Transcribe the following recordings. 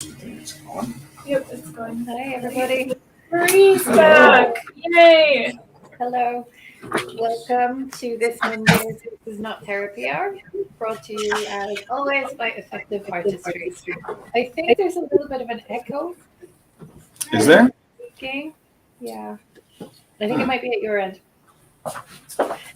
It's on. Yep, it's going. Hi, everybody. Marie's back! Yay! Hello. Welcome to this Monday's This Is Not Therapy Hour, brought to you as always by Effective Artistry. I think there's a little bit of an echo. Is there? Speaking. Yeah. I think it might be at your end.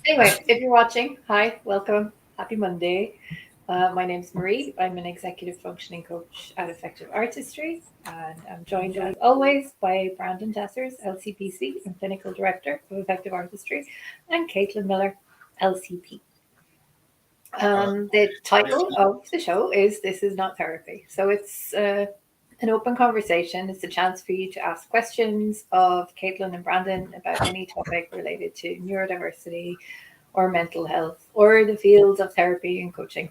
Anyway, if you're watching, hi, welcome. Happy Monday. My name's Marie. I'm an executive functioning coach at Effective Artistry, and I'm joined as always by Brandon Tessers, LCPC and Clinical Director of Effective Artistry, and Caitlin Miller, LCP. The title of the show is This Is Not Therapy. So it's an open conversation. It's a chance for you to ask questions of Caitlin and Brandon about any topic related to neurodiversity or mental health or the fields of therapy and coaching.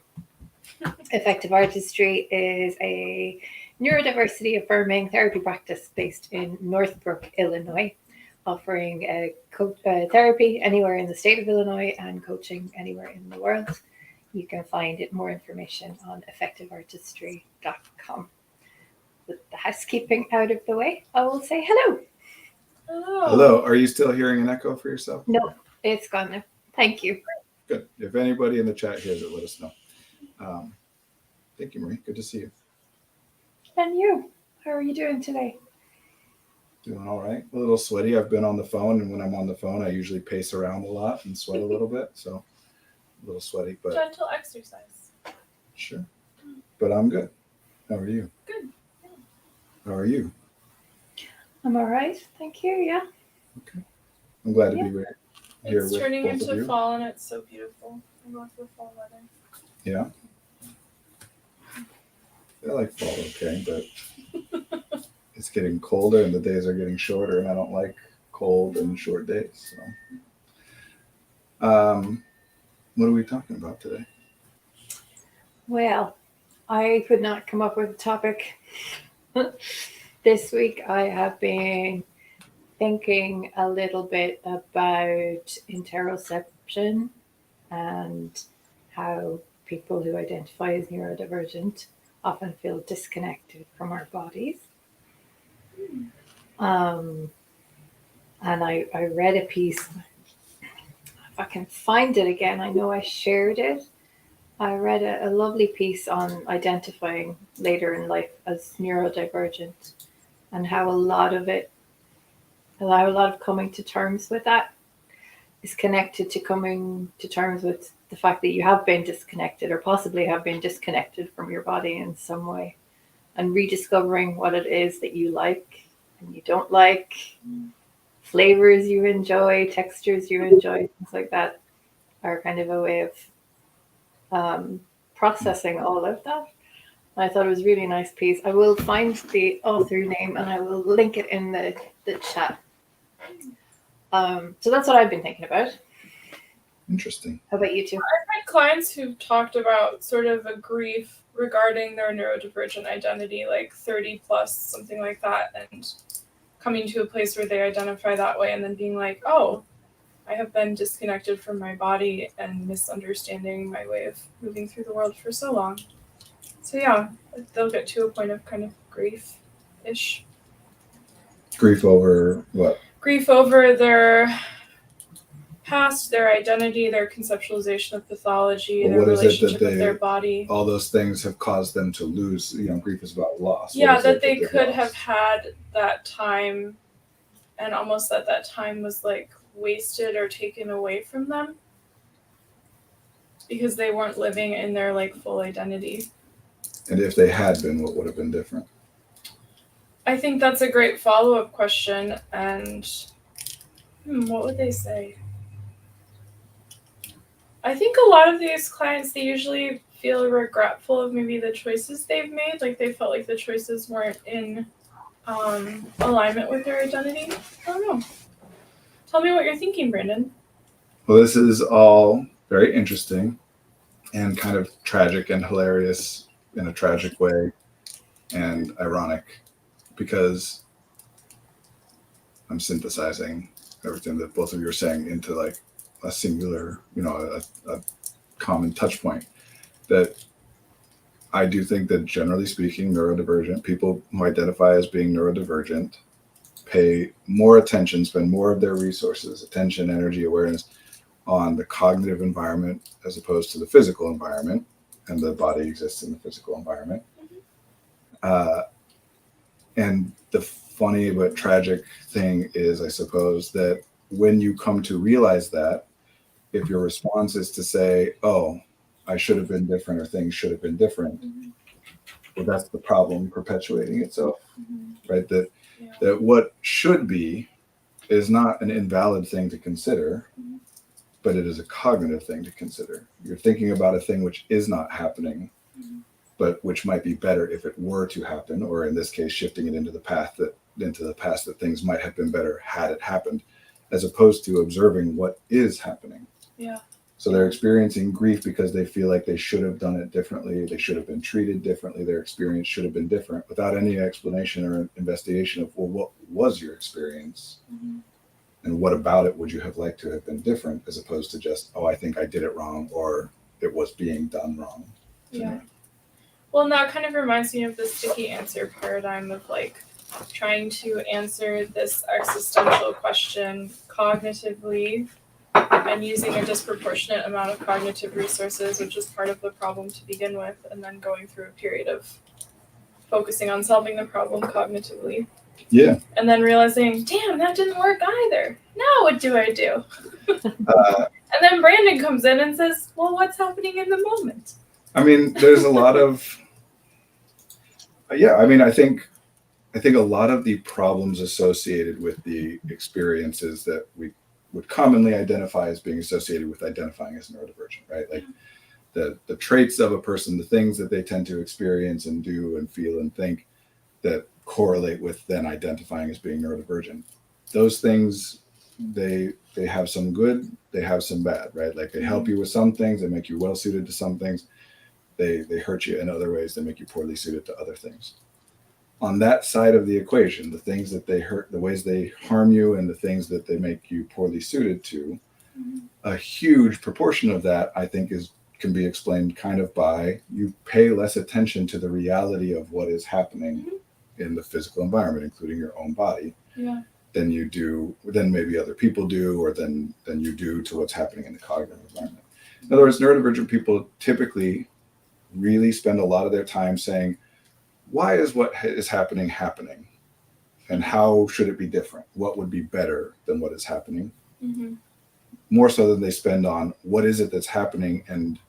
Effective Artistry is a neurodiversity affirming therapy practice based in Northbrook, Illinois, offering therapy anywhere in the state of Illinois and coaching anywhere in the world. You can find more information on effectiveartistry.com. With the housekeeping out of the way, I will say hello. Hello. Are you still hearing an echo for yourself? No, it's gone now. Thank you. Good. If anybody in the chat hears it, let us know. Thank you, Marie. Good to see you. And you, how are you doing today? Doing all right. A little sweaty. I've been on the phone, and when I'm on the phone, I usually pace around a lot and sweat a little bit. So a little sweaty, but Gentle exercise. sure. But I'm good. How are you? Good. How are you? I'm all right. Thank you. Yeah. Okay. I'm glad to be here It's with turning both of into you. fall and it's so beautiful. I'm going for fall weather. Yeah. I like fall, okay, but it's getting colder and the days are getting shorter, and I don't like cold and short days. So, what are we talking about today? Well, I could not come up with a topic. This week I have been thinking a little bit about interoception and how people who identify as neurodivergent often feel disconnected from our bodies. And I read a piece. If I can find it again, I know I shared it. I read a lovely piece on identifying later in life as neurodivergent and how a lot of coming to terms with that is connected to coming to terms with the fact that you have been disconnected or possibly have been disconnected from your body in some way, and rediscovering what it is that you like and you don't like, flavors you enjoy, textures you enjoy, things like that are kind of a way of processing all of that. I thought it was a really nice piece. I will find the author name and I will link it in the chat. So that's what I've been thinking about. Interesting. How about you two? I've had clients who've talked about sort of a grief regarding their neurodivergent identity, like 30 plus, something like that, and coming to a place where they identify that way and then being like, oh, I have been disconnected from my body and misunderstanding my way of moving through the world for so long. So yeah, they'll get to a point of kind of grief-ish. Grief over what? Grief over their past, their identity, their conceptualization of pathology, Well, their what is it relationship that with their body. All those things have caused them to lose. Grief is about loss. Yeah, What is that it they could lost? have had that time, and almost that time was like wasted or taken away from them because they weren't living in their like full identity. And if they had been, what would have been different? I think that's a great follow-up question. And what would they say? I think a lot of these clients, they usually feel regretful of maybe the choices they've made. Like they felt like the choices weren't in alignment with their identity. I don't know. Tell me what you're thinking, Brandon. Well, this is all very interesting and kind of tragic and hilarious in a tragic way and ironic, because I'm synthesizing everything that both of you are saying into like a singular, a common touch point, that I do think that generally speaking, neurodivergent people who identify as being neurodivergent pay more attention, spend more of their resources, attention, energy, awareness on the cognitive environment as opposed to the physical environment. And the body exists in the physical environment. Uh, and the funny but tragic thing is, I suppose, that when you come to realize that, if your response is to say, oh, I should have been different or things should have been different, well, that's the problem perpetuating itself, right? That what should be is not an invalid thing to consider, but it is a cognitive thing to consider. You're thinking about a thing which is not happening, but which might be better if it were to happen, or in this case, shifting it into the past that things might have been better had it happened, as opposed to observing what is happening. Yeah. So they're experiencing grief because they feel like they should have done it differently. They should have been treated differently. Their experience should have been different, without any explanation or investigation of, well, what was your experience? And what about it would you have liked to have been different, as opposed to just, oh, I think I did it wrong, or it was being done wrong. Yeah. Well, and that kind of reminds me of the sticky answer paradigm of like trying to answer this existential question cognitively and using a disproportionate amount of cognitive resources, which is part of the problem to begin with, and then going through a period of focusing on solving the problem cognitively. Yeah. And then realizing, damn, that didn't work either. Now what do I do? And then Brandon comes in and says, well, what's happening in the moment? I mean, there's a lot of, I think a lot of the problems associated with the experiences that we would commonly identify as being associated with identifying as neurodivergent, right? Like the traits of a person, the things that they tend to experience and do and feel and think that correlate with then identifying as being neurodivergent. Those things, they have some good, they have some bad, right? Like they help you with some things, they make you well suited to some things. They hurt you in other ways, they make you poorly suited to other things. On that side of the equation, the things that they hurt, the ways they harm you, and the things that they make you poorly suited to, a huge proportion of that, I think, can be explained kind of by you pay less attention to the reality of what is happening in the physical environment, including your own body, than maybe other people do, or than you do to what's happening in the cognitive environment. In other words, neurodivergent people typically really spend a lot of their time saying, why is what is happening? And how should it be different? What would be better than what is happening? More so than they spend on what is it that's happening and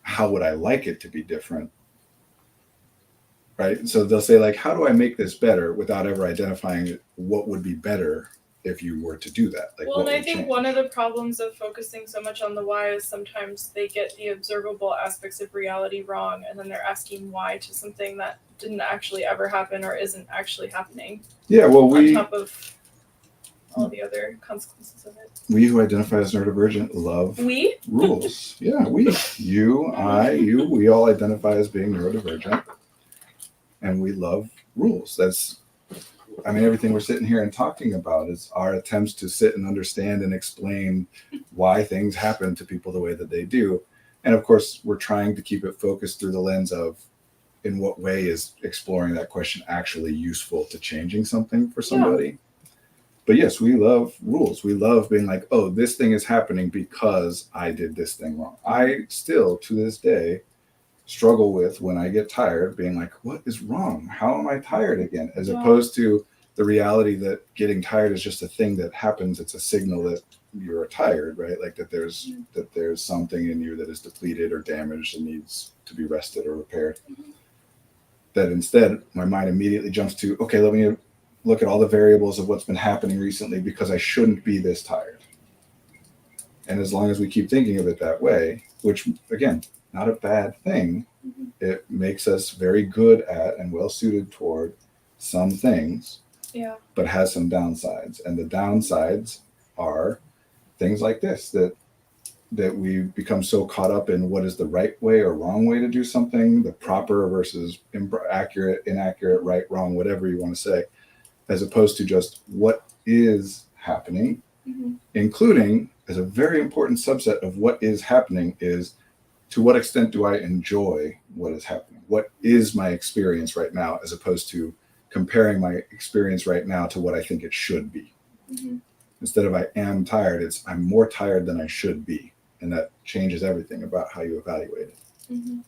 how would I like it to be different? Right? So they'll say, like, how do I make this better, without ever identifying what would be better if you were to do that? Like, well, and I think one of the problems of focusing so much on the why is sometimes they get the observable aspects of reality wrong, and then they're asking why to something that didn't actually ever happen or isn't actually happening. Yeah, well, on top of all the other consequences of it. We who identify as neurodivergent love rules. Yeah, we all identify as being neurodivergent, and we love rules. Everything we're sitting here and talking about is our attempts to sit and understand and explain why things happen to people the way that they do. And of course, we're trying to keep it focused through the lens of, in what way is exploring that question actually useful to changing something for somebody? Yeah. But yes, we love rules. We love being like, oh, this thing is happening because I did this thing wrong. I still, to this day, struggle with, when I get tired, being like, what is wrong? How am I tired again? As opposed to the reality that getting tired is just a thing that happens. It's a signal that you're tired, right? Like that there's something in you that is depleted or damaged and needs to be rested or repaired. That instead, my mind immediately jumps to, okay, let me look at all the variables of what's been happening recently because I shouldn't be this tired. And as long as we keep thinking of it that way, which, again, not a bad thing, it makes us very good at and well suited toward some things, but has some downsides. And the downsides are things like this, that we become so caught up in what is the right way or wrong way to do something, the proper versus accurate, inaccurate, right, wrong, whatever you want to say, as opposed to just what is happening, including, as a very important subset of what is happening, is to what extent do I enjoy what is happening? What is my experience right now, as opposed to comparing my experience right now to what I think it should be. Mm-hmm. Instead of I am tired, it's I'm more tired than I should be. And that changes everything about how you evaluate it. Mm-hmm.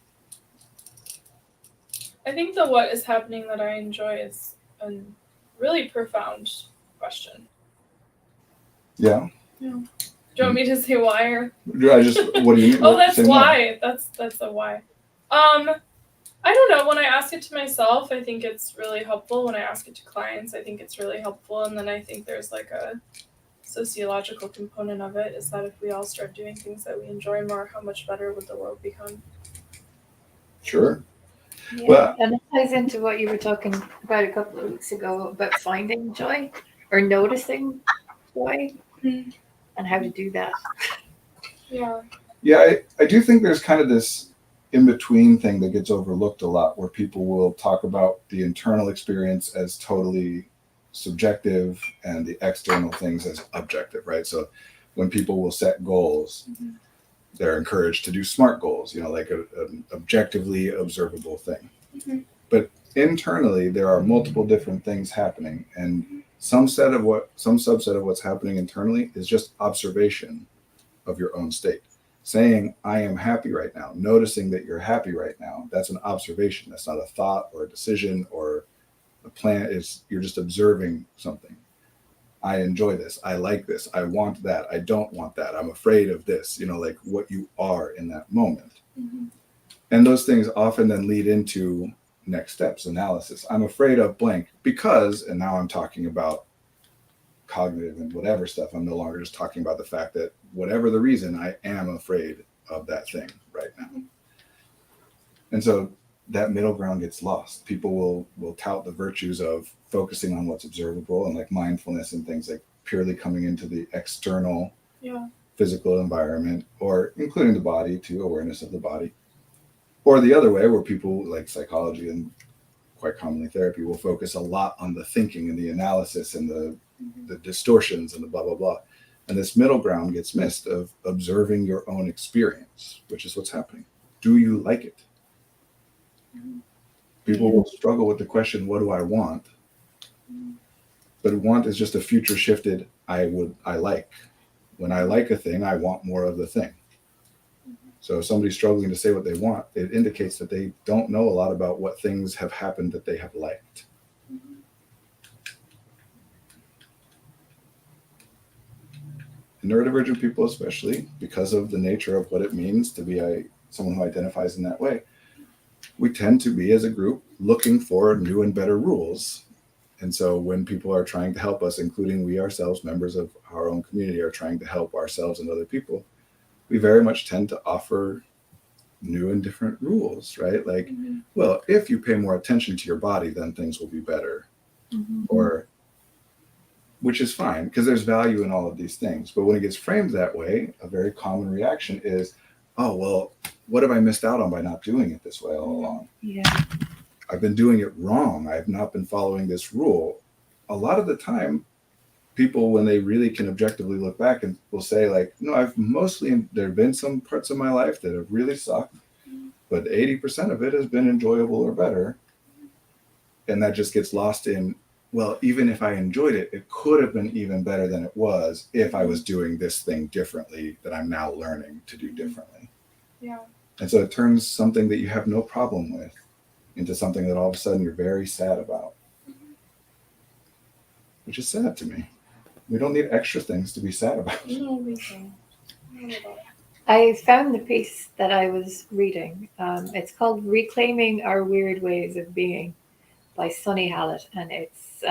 I think the what is happening that I enjoy is a really profound question. Yeah. Yeah. Do you want me to say why or? I just, what do you mean? Oh, that's why. More? That's a why. I don't know. When I ask it to myself, I think it's really helpful. When I ask it to clients, I think it's really helpful. And then I think there's like a sociological component of it, is that if we all start doing things that we enjoy more, how much better would the world become? Sure. Yeah, Well, and it ties into what you were talking about a couple of weeks ago about finding joy or noticing joy Mm. and how to do that. Yeah. Yeah, I do think there's kind of this in-between thing that gets overlooked a lot, where people will talk about the internal experience as totally subjective and the external things as objective, right? So when people will set goals, Mhm. they're encouraged to do SMART goals, like an objectively observable thing. Mhm. But internally, there are multiple different things happening, and some subset of what's happening internally is just observation of your own state. Saying, I am happy right now, noticing that you're happy right now, that's an observation. That's not a thought or a decision or a plan. You're just observing something. I enjoy this. I like this. I want that. I don't want that. I'm afraid of this, like what you are in that moment. Mm-hmm. And those things often then lead into next steps, analysis. I'm afraid of blank because, and now I'm talking about cognitive and whatever stuff. I'm no longer just talking about the fact that whatever the reason, I am afraid of that thing right now. And so that middle ground gets lost. People will tout the virtues of focusing on what's observable and like mindfulness and things like purely coming into the external physical environment, or including the body too, awareness of the body. Or the other way, where people like psychology and quite commonly therapy will focus a lot on the thinking and the analysis and the distortions and the blah, blah, blah. And this middle ground gets missed of observing your own experience, which is what's happening. Do you like it? People will struggle with the question, what do I want? But want is just a future shifted, I like. When I like a thing, I want more of the thing. So if somebody's struggling to say what they want, it indicates that they don't know a lot about what things have happened that they have liked. Neurodivergent people, especially because of the nature of what it means to be someone who identifies in that way, we tend to be, as a group, looking for new and better rules. And so when people are trying to help us, including we ourselves, members of our own community, are trying to help ourselves and other people, we very much tend to offer new and different rules, right? Like, well, if you pay more attention to your body, then things will be better. Or, which is fine, because there's value in all of these things. But when it gets framed that way, a very common reaction is, oh, well, what have I missed out on by not doing it this way all along? Yeah. I've been doing it wrong. I've not been following this rule. A lot of the time, people, when they really can objectively look back, and will say like, no, there have been some parts of my life that have really sucked, but 80% of it has been enjoyable or better. And that just gets lost in, well, even if I enjoyed it, it could have been even better than it was if I was doing this thing differently that I'm now learning to do differently. Yeah. And so it turns something that you have no problem with into something that all of a sudden you're very sad about, which is sad to me. We don't need extra things to be sad about. No, we don't. I found the piece that I was reading. It's called Reclaiming Our Weird Ways of Being by Sunny Hallett, and it's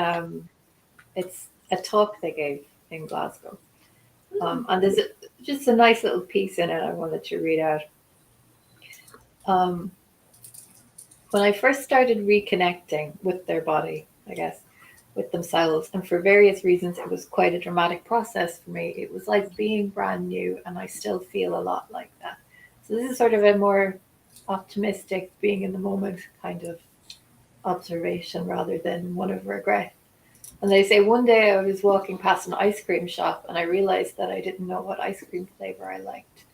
a talk they gave in Glasgow. And there's just a nice little piece in it I wanted to read out. When I first started reconnecting with their body, I guess, with themselves, and for various reasons, it was quite a dramatic process for me. It was like being brand new, and I still feel a lot like that. So this is sort of a more optimistic, being in the moment kind of observation rather than one of regret. And they say one day I was walking past an ice cream shop and I realized that I didn't know what ice cream flavor I liked.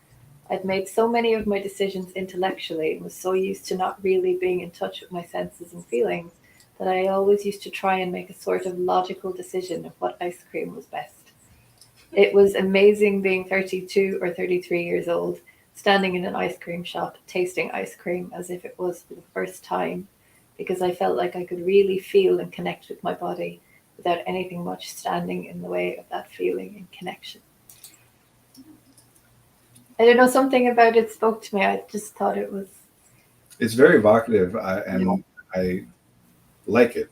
I'd made so many of my decisions intellectually and was so used to not really being in touch with my senses and feelings that I always used to try and make a sort of logical decision of what ice cream was best. It was amazing being 32 or 33 years old, standing in an ice cream shop, tasting ice cream as if it was for the first time, because I felt like I could really feel and connect with my body without anything much standing in the way of that feeling and connection. I don't know, something about it spoke to me. I just thought it was. It's very evocative, and I like it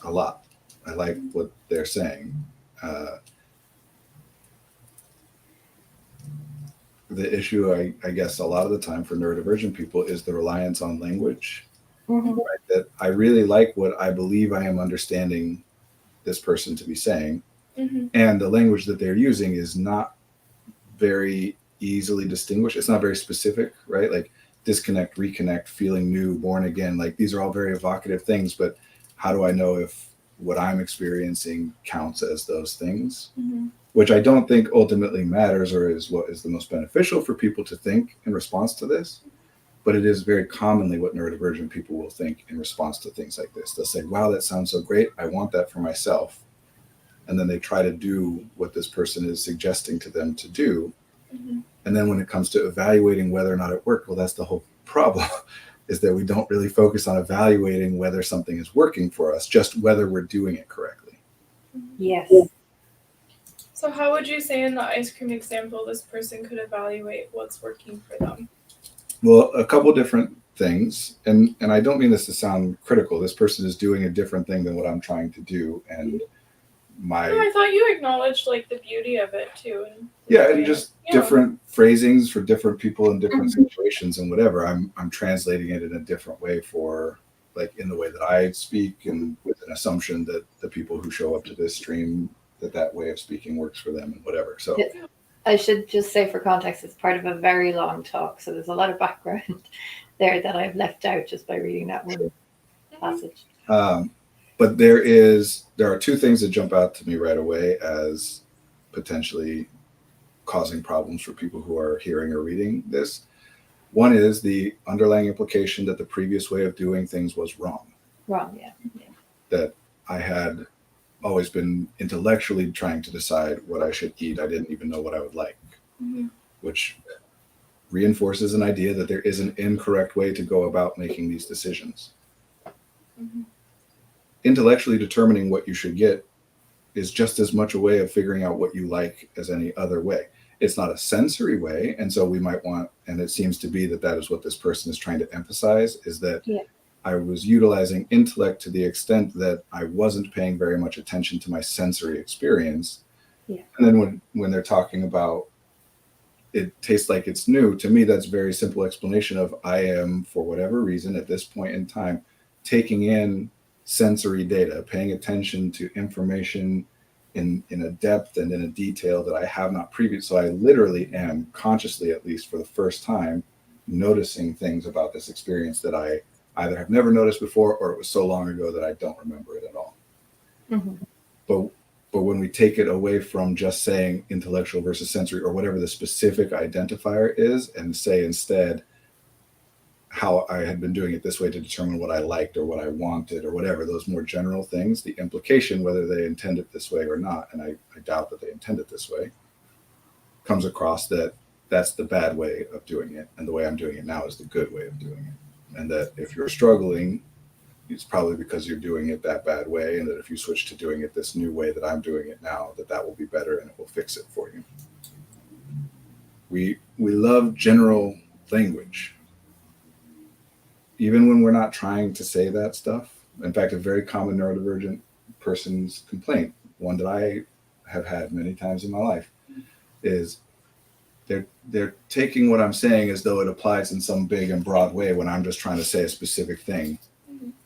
a lot. I like what they're saying. Uh, the issue, I guess, a lot of the time for neurodivergent people is the reliance on language. Mhm. Right? That I really like what I believe I am understanding this person to be saying, and the language that they're using is not very easily distinguished. It's not very specific, right? Like disconnect, reconnect, feeling new, born again. Like these are all very evocative things, but how do I know if what I'm experiencing counts as those things? Which I don't think ultimately matters or is what is the most beneficial for people to think in response to this. But it is very commonly what neurodivergent people will think in response to things like this. They'll say, wow, that sounds so great. I want that for myself. And then they try to do what this person is suggesting to them to do. And then when it comes to evaluating whether or not it worked, well, that's the whole problem is that we don't really focus on evaluating whether something is working for us, just whether we're doing it correctly. Yes. So how would you say in the ice cream example this person could evaluate what's working for them? Well, a couple different things, and I don't mean this to sound critical. This person is doing a different thing than what I'm trying to do, and I thought you acknowledged like the beauty of it too. And just different phrasings for different people in different situations and whatever. I'm translating it in a different way for like in the way that I speak, and with an assumption that the people who show up to this stream that way of speaking works for them and whatever. So I should just say for context, it's part of a very long talk, so there's a lot of background there that I've left out just by reading that one passage. But there are two things that jump out to me right away as potentially causing problems for people who are hearing or reading this. One is the underlying implication that the previous way of doing things was wrong. Wrong, yeah. That I had always been intellectually trying to decide what I should eat. I didn't even know what I would like, which reinforces an idea that there is an incorrect way to go about making these decisions. Intellectually determining what you should get is just as much a way of figuring out what you like as any other way. It's not a sensory way, and so we might want, and it seems to be that is what this person is trying to emphasize, is that I was utilizing intellect to the extent that I wasn't paying very much attention to my sensory experience. And then when they're talking about it tastes like it's new, to me that's a very simple explanation of I am, for whatever reason at this point in time, taking in sensory data, paying attention to information in a depth and in a detail that I have not previously. So I literally am consciously, at least for the first time, noticing things about this experience that I either have never noticed before or it was so long ago that I don't remember it at all. But when we take it away from just saying intellectual versus sensory or whatever the specific identifier is and say instead how I had been doing it this way to determine what I liked or what I wanted or whatever, those more general things, the implication, whether they intend it this way or not, and I doubt that they intend it this way, comes across that that's the bad way of doing it. And the way I'm doing it now is the good way of doing it. And that if you're struggling, it's probably because you're doing it that bad way. And that if you switch to doing it this new way that I'm doing it now, that will be better and it will fix it for you. We love general language. Even when we're not trying to say that stuff. In fact, a very common neurodivergent person's complaint, one that I have had many times in my life, is they're taking what I'm saying as though it applies in some big and broad way when I'm just trying to say a specific thing,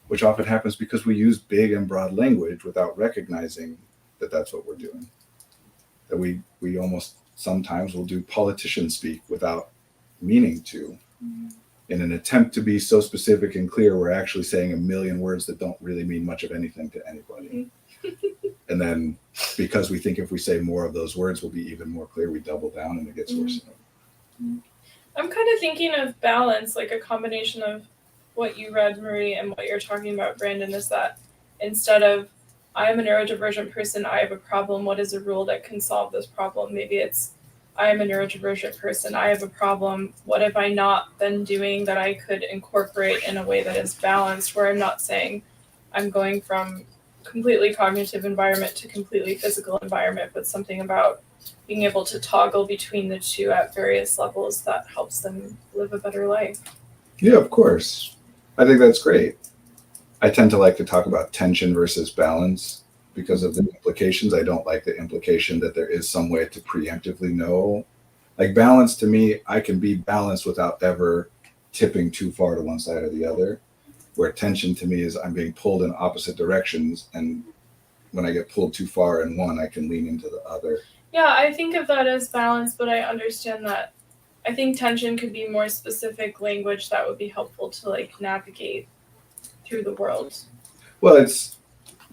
which often happens because we use big and broad language without recognizing that that's what we're doing. That we almost sometimes will do politician speak without meaning to. In an attempt to be so specific and clear, we're actually saying a million words that don't really mean much of anything to anybody. And then because we think if we say more of those words, we'll be even more clear, we double down and it gets worse. I'm kind of thinking of balance, like a combination of what you read, Marie, and what you're talking about, Brandon, is that instead of I am a neurodivergent person, I have a problem, what is a rule that can solve this problem? Maybe it's I am a neurodivergent person, I have a problem, what have I not been doing that I could incorporate in a way that is balanced, where I'm not saying I'm going from completely cognitive environment to completely physical environment, but something about being able to toggle between the two at various levels that helps them live a better life. Yeah, of course. I think that's great. I tend to like to talk about tension versus balance because of the implications. I don't like the implication that there is some way to preemptively know. Like balance to me, I can be balanced without ever tipping too far to one side or the other. Where tension to me is I'm being pulled in opposite directions, and when I get pulled too far in one, I can lean into the other. Yeah, I think of that as balance, but I understand that I think tension could be more specific language that would be helpful to like navigate through the world. Well, it's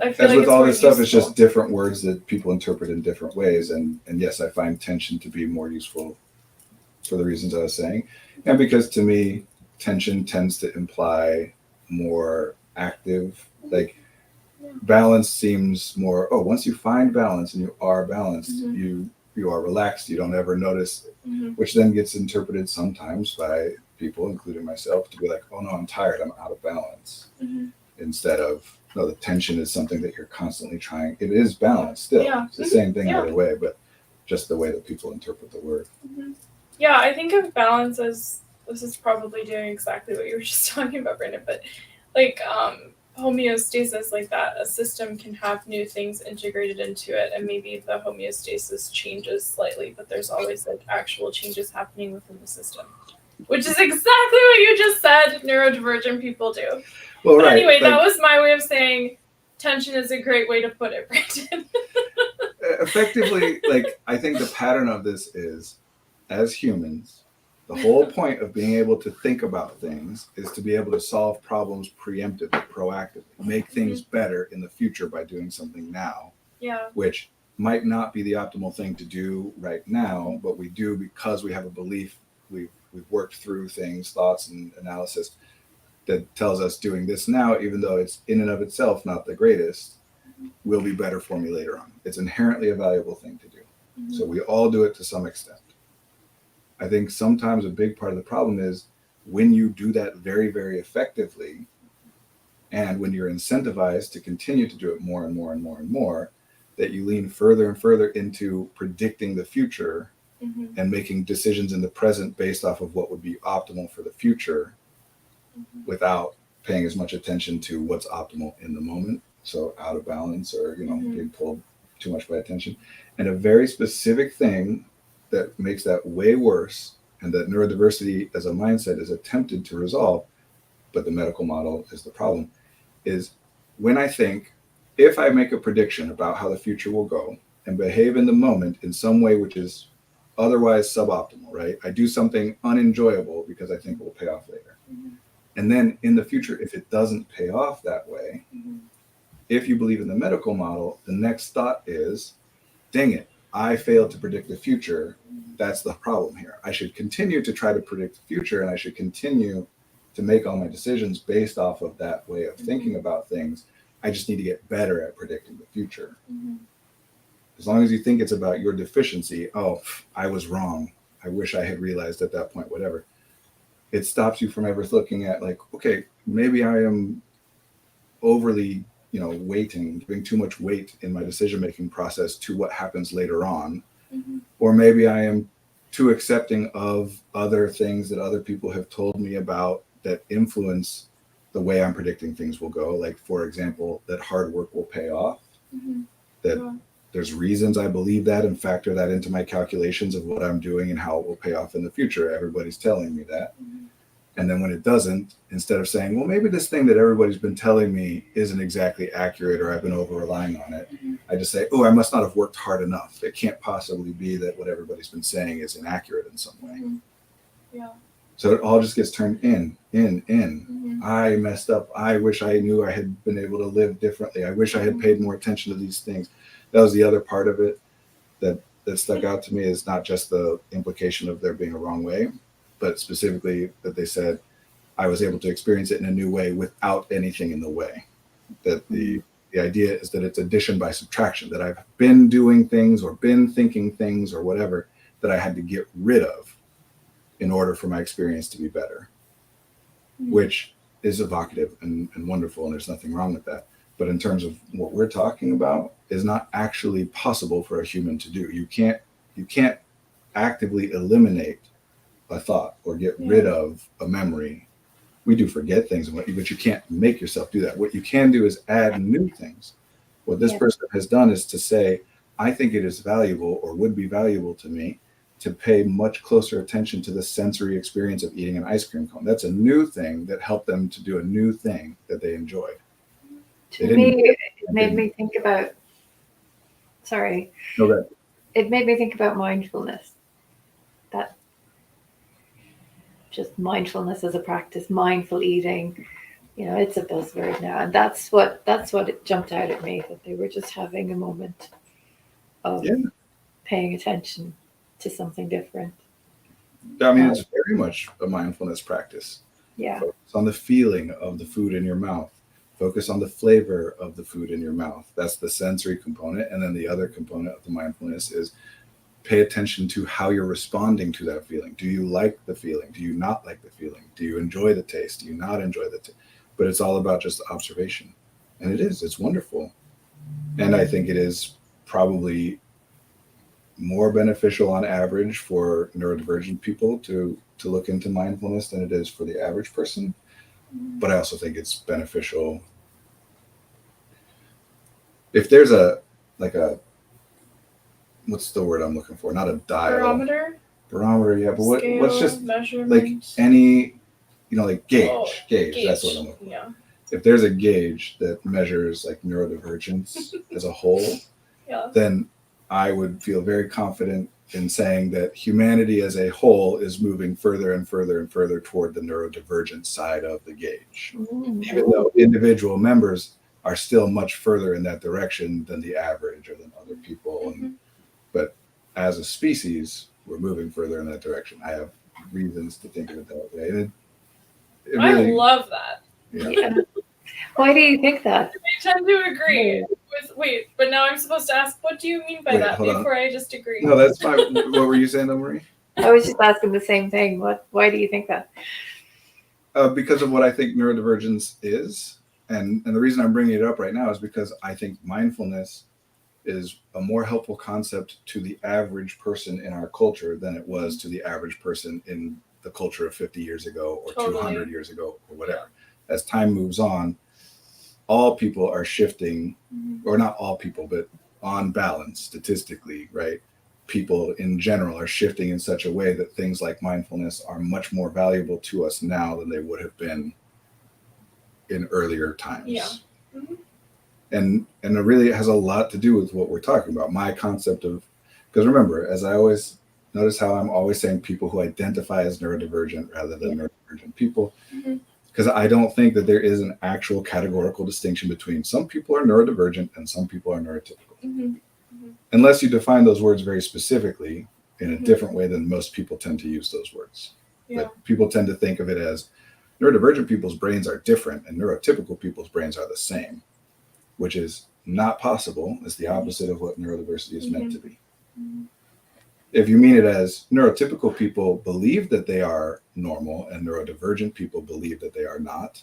I feel as like with it's all more this stuff, it's useful. just different words that people interpret in different ways. And yes, I find tension to be more useful for the reasons I was saying. And because to me, tension tends to imply more active, like Yeah. balance seems more, oh, once you find balance and you are balanced, Mhm. you are relaxed, you don't ever notice, Mm-hmm. which then gets interpreted sometimes by people, including myself, to be like, oh no, I'm tired, I'm out of balance. Mm-hmm. Instead of no, the tension is something that you're constantly trying. It is balance still. Yeah. It's the same thing Yeah. either way, but just the way that people interpret the word. Mm-hmm. Yeah, I think of balance as this is probably doing exactly what you were just talking about, Brandon, but like homeostasis, like that a system can have new things integrated into it, and maybe the homeostasis changes slightly, but there's always like actual changes happening within the system, which is exactly what you just said neurodivergent people do. Well, But right. anyway, like, that was my way of saying tension is a great way to put it, Brandon. effectively, like I think the pattern of this is, as humans, the whole point of being able to think about things is to be able to solve problems preemptively, proactively, make things better in the future by doing something now. Yeah. Which might not be the optimal thing to do right now, but we do because we have a belief. We've worked through things, thoughts, and analysis that tells us doing this now, even though it's in and of itself not the greatest, will be better for me later on. It's inherently a valuable thing to do. Mm-hmm. So we all do it to some extent. I think sometimes a big part of the problem is when you do that very, very effectively, and when you're incentivized to continue to do it more and more and more and more, that you lean further and further into predicting the future Mm-hmm. and making decisions in the present based off of what would be optimal for the future without paying as much attention to what's optimal in the moment. So out of balance or, being pulled too much by attention. And a very specific thing that makes that way worse and that neurodiversity as a mindset is attempted to resolve, but the medical model is the problem, is when I think, if I make a prediction about how the future will go and behave in the moment in some way which is otherwise suboptimal, right? I do something unenjoyable because I think it will pay off later. Mm-hmm. And then in the future, if it doesn't pay off that way, if you believe in the medical model, the next thought is, dang it, I failed to predict the future. That's the problem here. I should continue to try to predict the future, and I should continue to make all my decisions based off of that way of thinking about things. I just need to get better at predicting the future. Mm-hmm. As long as you think it's about your deficiency, oh, I was wrong, I wish I had realized at that point, whatever. It stops you from ever looking at like, okay, maybe I am overly, giving too much weight in my decision-making process to what happens later on. Mm-hmm. Or maybe I am too accepting of other things that other people have told me about that influence the way I'm predicting things will go. Like, for example, that hard work will pay off, that there's reasons I believe that and factor that into my calculations of what I'm doing and how it will pay off in the future. Everybody's telling me that. And then when it doesn't, instead of saying, well, maybe this thing that everybody's been telling me isn't exactly accurate or I've been over relying on it, I just say, oh, I must not have worked hard enough. It can't possibly be that what everybody's been saying is inaccurate in some way. Yeah. So it all just gets turned in. I messed up. I wish I knew I had been able to live differently. I wish I had paid more attention to these things. That was the other part of it that stuck out to me, is not just the implication of there being a wrong way, but specifically that they said I was able to experience it in a new way without anything in the way. That the idea is that it's addition by subtraction, that I've been doing things or been thinking things or whatever that I had to get rid of in order for my experience to be better, which is evocative and wonderful, and there's nothing wrong with that. But in terms of what we're talking about, is not actually possible for a human to do. You can't actively eliminate a thought or get rid of a memory. We do forget things, but you can't make yourself do that. What you can do is add new things. What this person has done is to say, I think it is valuable or would be valuable to me to pay much closer attention to the sensory experience of eating an ice cream cone. That's a new thing that helped them to do a new thing that they enjoyed. To me, it made me think about, it made me think about mindfulness. That just mindfulness as a practice, mindful eating, it's a buzzword now. And that's what it jumped out at me, that they were just having a moment of paying attention to something different. I mean, it's very much a mindfulness practice. Yeah. Focus on the feeling of the food in your mouth. Focus on the flavor of the food in your mouth. That's the sensory component. And then the other component of the mindfulness is pay attention to how you're responding to that feeling. Do you like the feeling? Do you not like the feeling? Do you enjoy the taste? Do you not enjoy the taste? But it's all about just observation. And it's wonderful. And I think it is probably more beneficial on average for neurodivergent people to look into mindfulness than it is for the average person. But I also think it's beneficial if there's what's the word I'm looking for? Not a dial. Barometer, yeah. But what's just measurement. Like any, like gauge. That's what I'm looking for. Yeah. If there's a gauge that measures like neurodivergence as a whole, then I would feel very confident in saying that humanity as a whole is moving further and further and further toward the neurodivergent side of the gauge. Even though individual members are still much further in that direction than the average or than other people. But as a species, we're moving further in that direction. I have reasons to think of it that way. And it really, I love that. Yeah. Why do you think that? I tend to agree. But now I'm supposed to ask, what do you mean by that before I just agree? No, that's fine. What were you saying, though, Marie? I was just asking the same thing. Why do you think that? Because of what I think neurodivergence is. And the reason I'm bringing it up right now is because I think mindfulness is a more helpful concept to the average person in our culture than it was to the average person in the culture of 50 years ago or 200 years ago or whatever. As time moves on, all people are shifting, or not all people, but on balance, statistically, right? People in general are shifting in such a way that things like mindfulness are much more valuable to us now than they would have been in earlier times. Yeah. And it really has a lot to do with what we're talking about. My concept of, because remember, as I always notice how I'm always saying people who identify as neurodivergent rather than neurodivergent people, because I don't think that there is an actual categorical distinction between some people are neurodivergent and some people are neurotypical. Unless you define those words very specifically in a different way than most people tend to use those words. But people tend to think of it as neurodivergent people's brains are different and neurotypical people's brains are the same, which is not possible. It's the opposite of what neurodiversity is meant to be. If you mean it as neurotypical people believe that they are normal and neurodivergent people believe that they are not,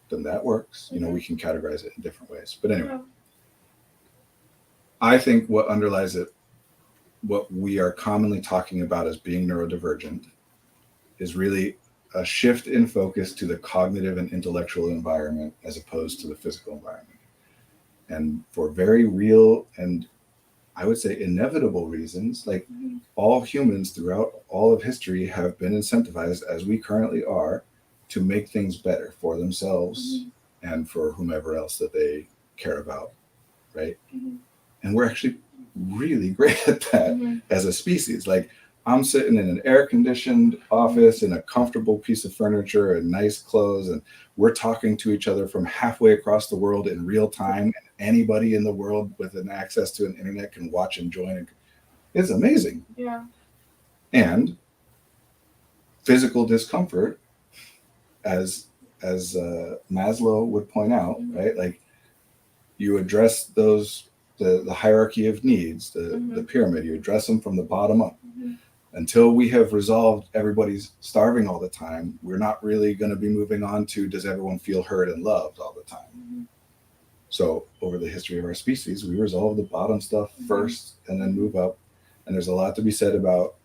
then that works. We can categorize it in different ways. But anyway, I think what underlies it, what we are commonly talking about as being neurodivergent, is really a shift in focus to the cognitive and intellectual environment as opposed to the physical environment. And for very real and I would say inevitable reasons, like all humans throughout all of history have been incentivized, as we currently are, to make things better for themselves and for whomever else that they care about, right? And we're actually really great at that as a species. Like I'm sitting in an air-conditioned office in a comfortable piece of furniture and nice clothes, and we're talking to each other from halfway across the world in real time. And anybody in the world with an access to an internet can watch and join. It's amazing. Yeah. And physical discomfort, as Maslow would point out, right? Like you address those the hierarchy of needs, the pyramid. You address them from the bottom up. Until we have resolved everybody's starving all the time, we're not really going to be moving on to does everyone feel heard and loved all the time. So over the history of our species, we resolve the bottom stuff first and then move up. And there's a lot to be said about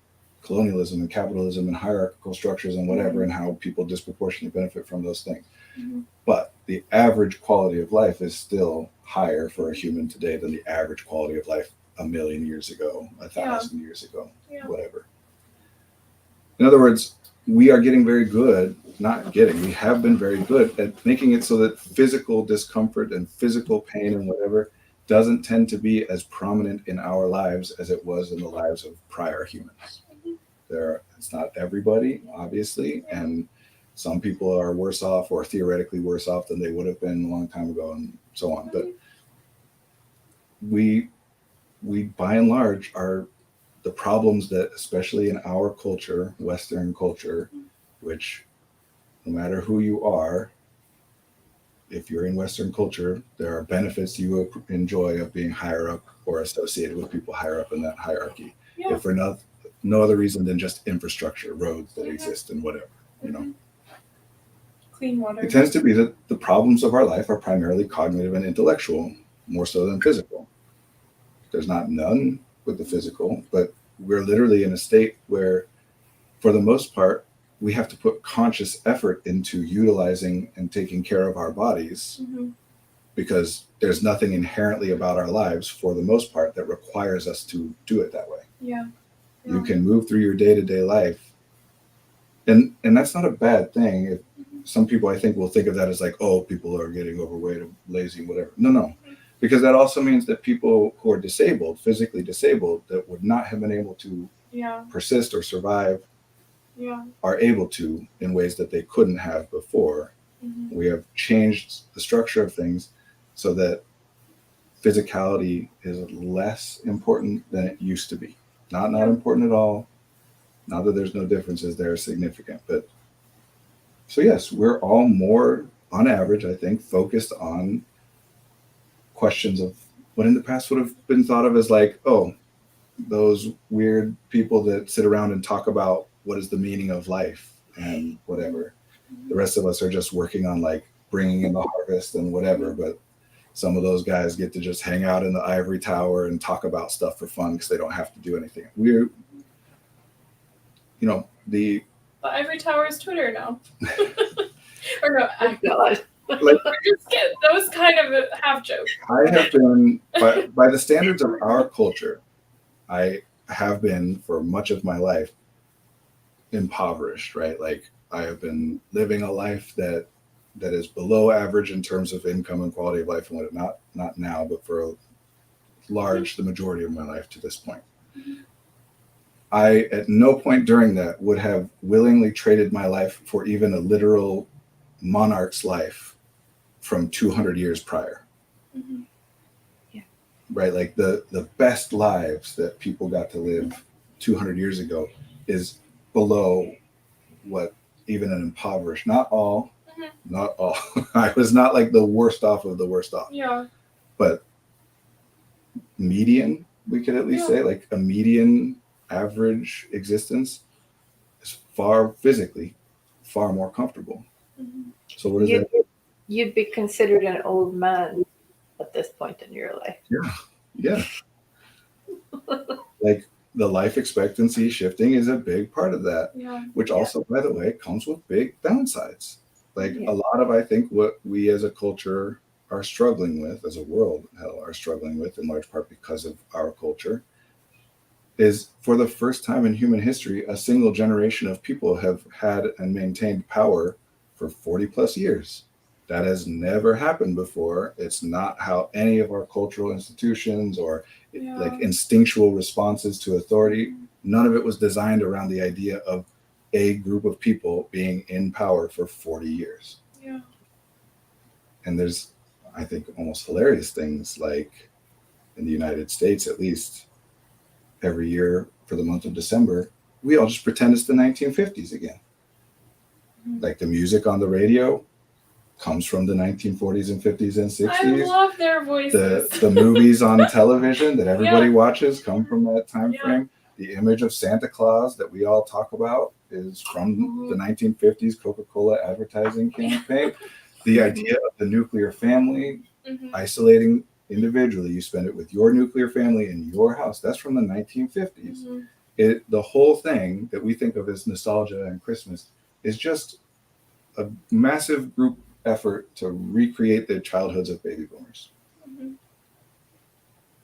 colonialism and capitalism and hierarchical structures and whatever, and how people disproportionately benefit from those things. But the average quality of life is still higher for a human today than the average quality of life 1,000,000 years ago, 1,000 years ago, whatever. In other words, we are getting very good, we have been very good at making it so that physical discomfort and physical pain and whatever doesn't tend to be as prominent in our lives as it was in the lives of prior humans. It's not everybody, obviously, and some people are worse off or theoretically worse off than they would have been a long time ago and so on. But we by and large are the problems that, especially in our culture, Western culture, which no matter who you are, if you're in Western culture, there are benefits you enjoy of being higher up or associated with people higher up in that hierarchy. If for no other reason than just infrastructure, roads that exist and whatever, Clean water. It tends to be that the problems of our life are primarily cognitive and intellectual, more so than physical. There's not none with the physical, but we're literally in a state where, for the most part, we have to put conscious effort into utilizing and taking care of our bodies because there's nothing inherently about our lives, for the most part, that requires us to do it that way. You can move through your day-to-day life, and that's not a bad thing. If some people, I think, will think of that as like, oh, people are getting overweight or lazy, whatever. No. Because that also means that people who are disabled, physically disabled, that would not have been able to persist or survive, are able to in ways that they couldn't have before. We have changed the structure of things so that physicality is less important than it used to be. Not important at all. Not that there's no differences, they're significant. But so yes, we're all more, on average, I think, focused on questions of what in the past would have been thought of as like, oh, those weird people that sit around and talk about what is the meaning of life and whatever. The rest of us are just working on like bringing in the harvest and whatever, but some of those guys get to just hang out in the ivory tower and talk about stuff for fun because they don't have to do anything. The ivory tower is Twitter now. Or no, like, just get those kind of half jokes. I have been, by the standards of our culture, I have been for much of my life impoverished, right? Like I have been living a life that is below average in terms of income and quality of life and what not now, but for the majority of my life to this point. I, at no point during that, would have willingly traded my life for even a literal monarch's life from 200 years prior. Right? Like the best lives that people got to live 200 years ago is below what even an impoverished, not all, I was not like the worst off of the worst off. But median, we could at least say, like a median average existence is physically far more comfortable. So what is that? You'd be considered an old man at this point in your life. Yeah. Like the life expectancy shifting is a big part of that, which also, by the way, comes with big downsides. Like a lot of, I think, what we as a culture are struggling with, as a world, are struggling with, in large part because of our culture, is for the first time in human history, a single generation of people have had and maintained power for 40 plus years. That has never happened before. It's not how any of our cultural institutions or like instinctual responses to authority, none of it was designed around the idea of a group of people being in power for 40 years. And there's, I think, almost hilarious things like in the United States, at least, every year for the month of December, we all just pretend it's the 1950s again. Like the music on the radio comes from the 1940s and 50s and 60s. I love their voices. The movies on television that everybody Yeah. watches come from that time Yeah. frame. The image of Santa Claus that we all talk about is from the 1950s Coca-Cola advertising campaign. The idea of the nuclear family, Mhm. isolating individually, you spend it with your nuclear family in your house. That's from the 1950s. Mhm. The whole thing that we think of as nostalgia and Christmas is just a massive group effort to recreate the childhoods of baby boomers Mhm.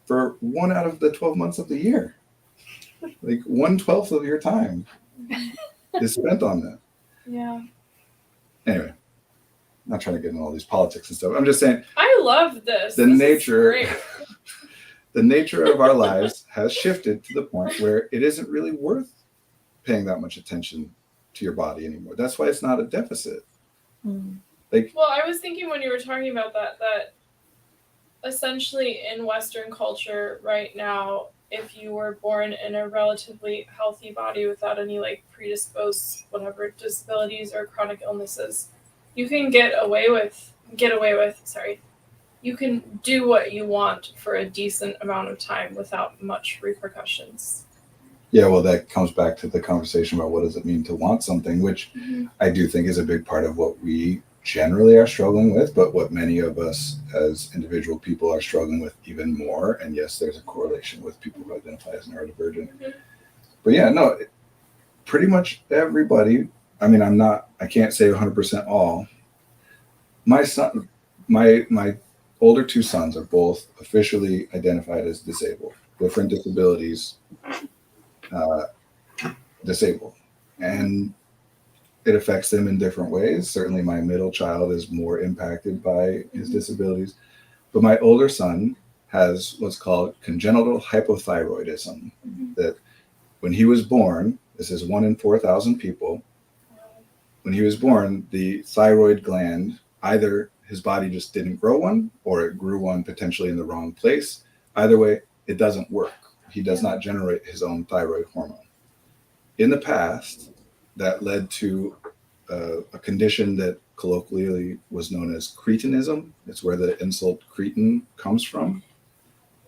for 1 out of the 12 months of the year. Like 1/12 of your time is spent on that. Yeah. Anyway, I'm not trying to get into all these politics and stuff. I'm just saying I love this. the This is nature great. the nature of our lives has shifted to the point where it isn't really worth paying that much attention to your body anymore. That's why it's not a deficit. Mm. Well, I was thinking when you were talking about that essentially in Western culture right now, if you were born in a relatively healthy body without any like predisposed whatever disabilities or chronic illnesses, you can get away with you can do what you want for a decent amount of time without much repercussions. Yeah, well, that comes back to the conversation about what does it mean to want something, which I do think is a big part of what we generally are struggling with, but what many of us as individual people are struggling with even more. And yes, there's a correlation with people who identify as neurodivergent. But yeah, no, pretty much everybody. I mean, I can't say 100% all. My older two sons are both officially identified as disabled, different disabilities, disabled. And it affects them in different ways. Certainly my middle child is more impacted by his disabilities, but my older son has what's called congenital hypothyroidism, that when he was born, this is 1 in 4,000 people, when he was born, the thyroid gland, either his body just didn't grow one or it grew one potentially in the wrong place. Either way, it doesn't work. He does not generate his own thyroid hormone. In the past, that led to a condition that colloquially was known as cretinism. It's where the insult cretin comes from.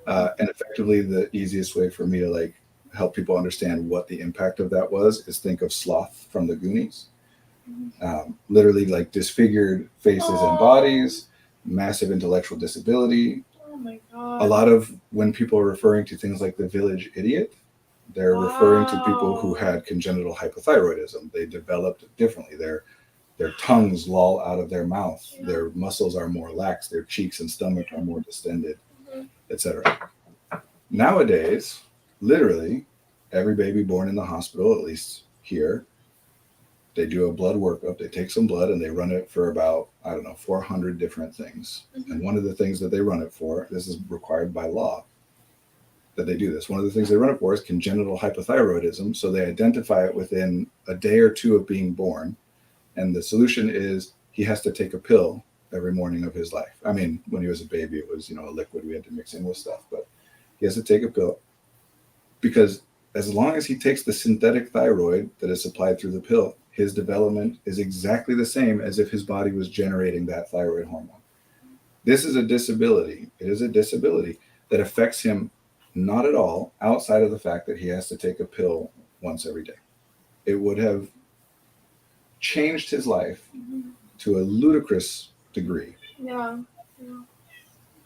And effectively, the easiest way for me to like help people understand what the impact of that was is think of Sloth from the Goonies. Literally like disfigured faces and bodies, massive intellectual disability. Oh my God. A lot of when people are referring to things like the village idiot, they're referring to people who had congenital hypothyroidism. They developed it differently. Their tongues loll out of their mouth. Their muscles are more lax. Their cheeks and stomach are more distended, etc. Nowadays, literally, every baby born in the hospital, at least here, they do a blood workup. They take some blood and they run it for about, 400 different things. And one of the things that they run it for, this is required by law, that they do this. One of the things they run it for is congenital hypothyroidism. So they identify it within a day or two of being born. And the solution is he has to take a pill every morning of his life. I mean, when he was a baby, it was, a liquid we had to mix in with stuff, but he has to take a pill because as long as he takes the synthetic thyroid that is supplied through the pill, his development is exactly the same as if his body was generating that thyroid hormone. This is a disability. It is a disability that affects him not at all outside of the fact that he has to take a pill once every day. It would have changed his life to a ludicrous degree. Yeah.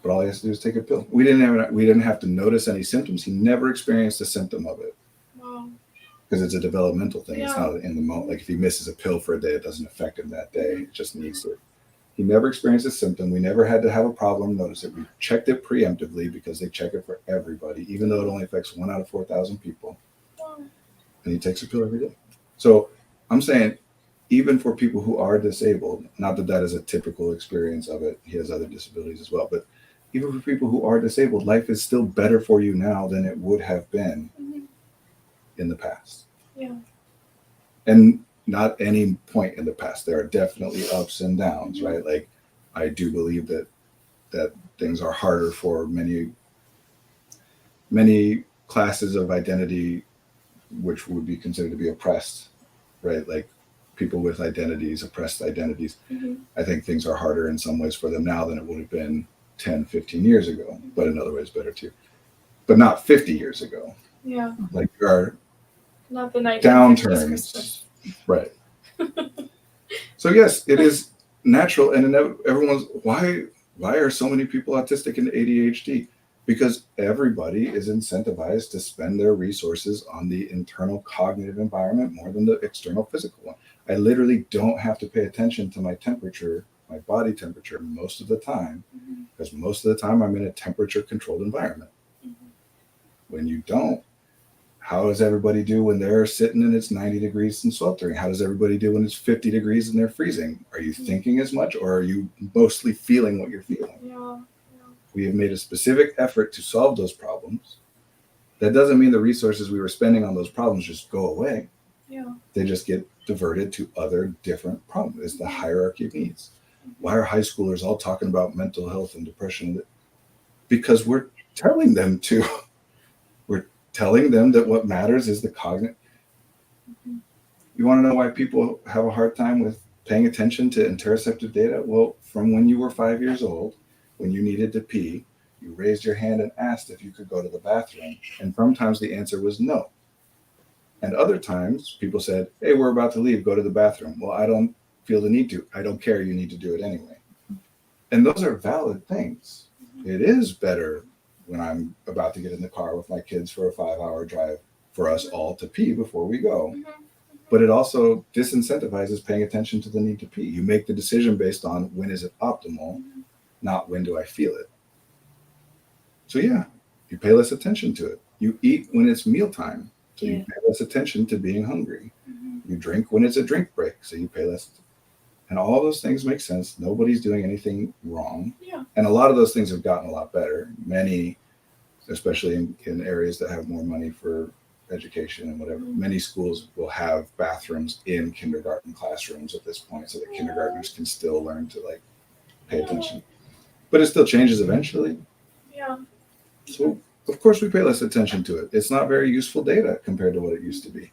But all he has to do is take a pill. We didn't have to notice any symptoms. He never experienced a symptom of it. Wow. Because it's a developmental thing. Yeah. It's not in the moment. Like if he misses a pill for a day, it doesn't affect him that day. It just needs to. He never experienced a symptom. We never had to have a problem notice it. We checked it preemptively because they check it for everybody, even though it only affects 1 out of 4,000 people. Wow. And he takes a pill every day. So I'm saying, even for people who are disabled, not that that is a typical experience of it. He has other disabilities as well. But even for people who are disabled, life is still better for you now than it would have been in the past. Yeah. And not any point in the past. There are definitely ups and downs, right? Like I do believe that things are harder for many classes of identity which would be considered to be oppressed, right? Like people with identities, oppressed identities. Mm-hmm. I think things are harder in some ways for them now than it would have been 10, 15 years ago, but in other ways better too. But not 50 years ago. Yeah. Like there are Not the 1950s downturns. Christmas. Right. So yes, it is natural. And everyone's, why are so many people autistic and ADHD? Because everybody is incentivized to spend their resources on the internal cognitive environment more than the external physical one. I literally don't have to pay attention to my temperature, my body temperature most of the time, because most of the time I'm in a temperature controlled environment. When you don't, how does everybody do when they're sitting and it's 90 degrees and sweltering? How does everybody do when it's 50 degrees and they're freezing? Are you thinking as much, or are you mostly feeling what you're feeling? Yeah. We have made a specific effort to solve those problems. That doesn't mean the resources we were spending on those problems just go away. Yeah. They just get diverted to other different problems. It's the hierarchy of needs. Why are high schoolers all talking about mental health and depression? Because we're telling them to. We're telling them that what matters is the cognitive. You want to know why people have a hard time with paying attention to interoceptive data? Well, from when you were 5 years old, when you needed to pee, you raised your hand and asked if you could go to the bathroom. And sometimes the answer was no. And other times people said, hey, we're about to leave, go to the bathroom. Well, I don't feel the need to. I don't care. You need to do it anyway. And those are valid things. It is better when I'm about to get in the car with my kids for a 5-hour drive for us all to pee before we go. But it also disincentivizes paying attention to the need to pee. You make the decision based on when is it optimal, not when do I feel it. So yeah, you pay less attention to it. You eat when it's mealtime, so you pay less attention to being hungry. You drink when it's a drink break, so you pay less. And all those things make sense. Nobody's doing anything wrong. Yeah. And a lot of those things have gotten a lot better. Many, especially in areas that have more money for education and whatever, many schools will have bathrooms in kindergarten classrooms at this point, so that kindergartners can still learn to like pay attention. But it still changes eventually. Yeah. So of course we pay less attention to it. It's not very useful data compared to what it used to be.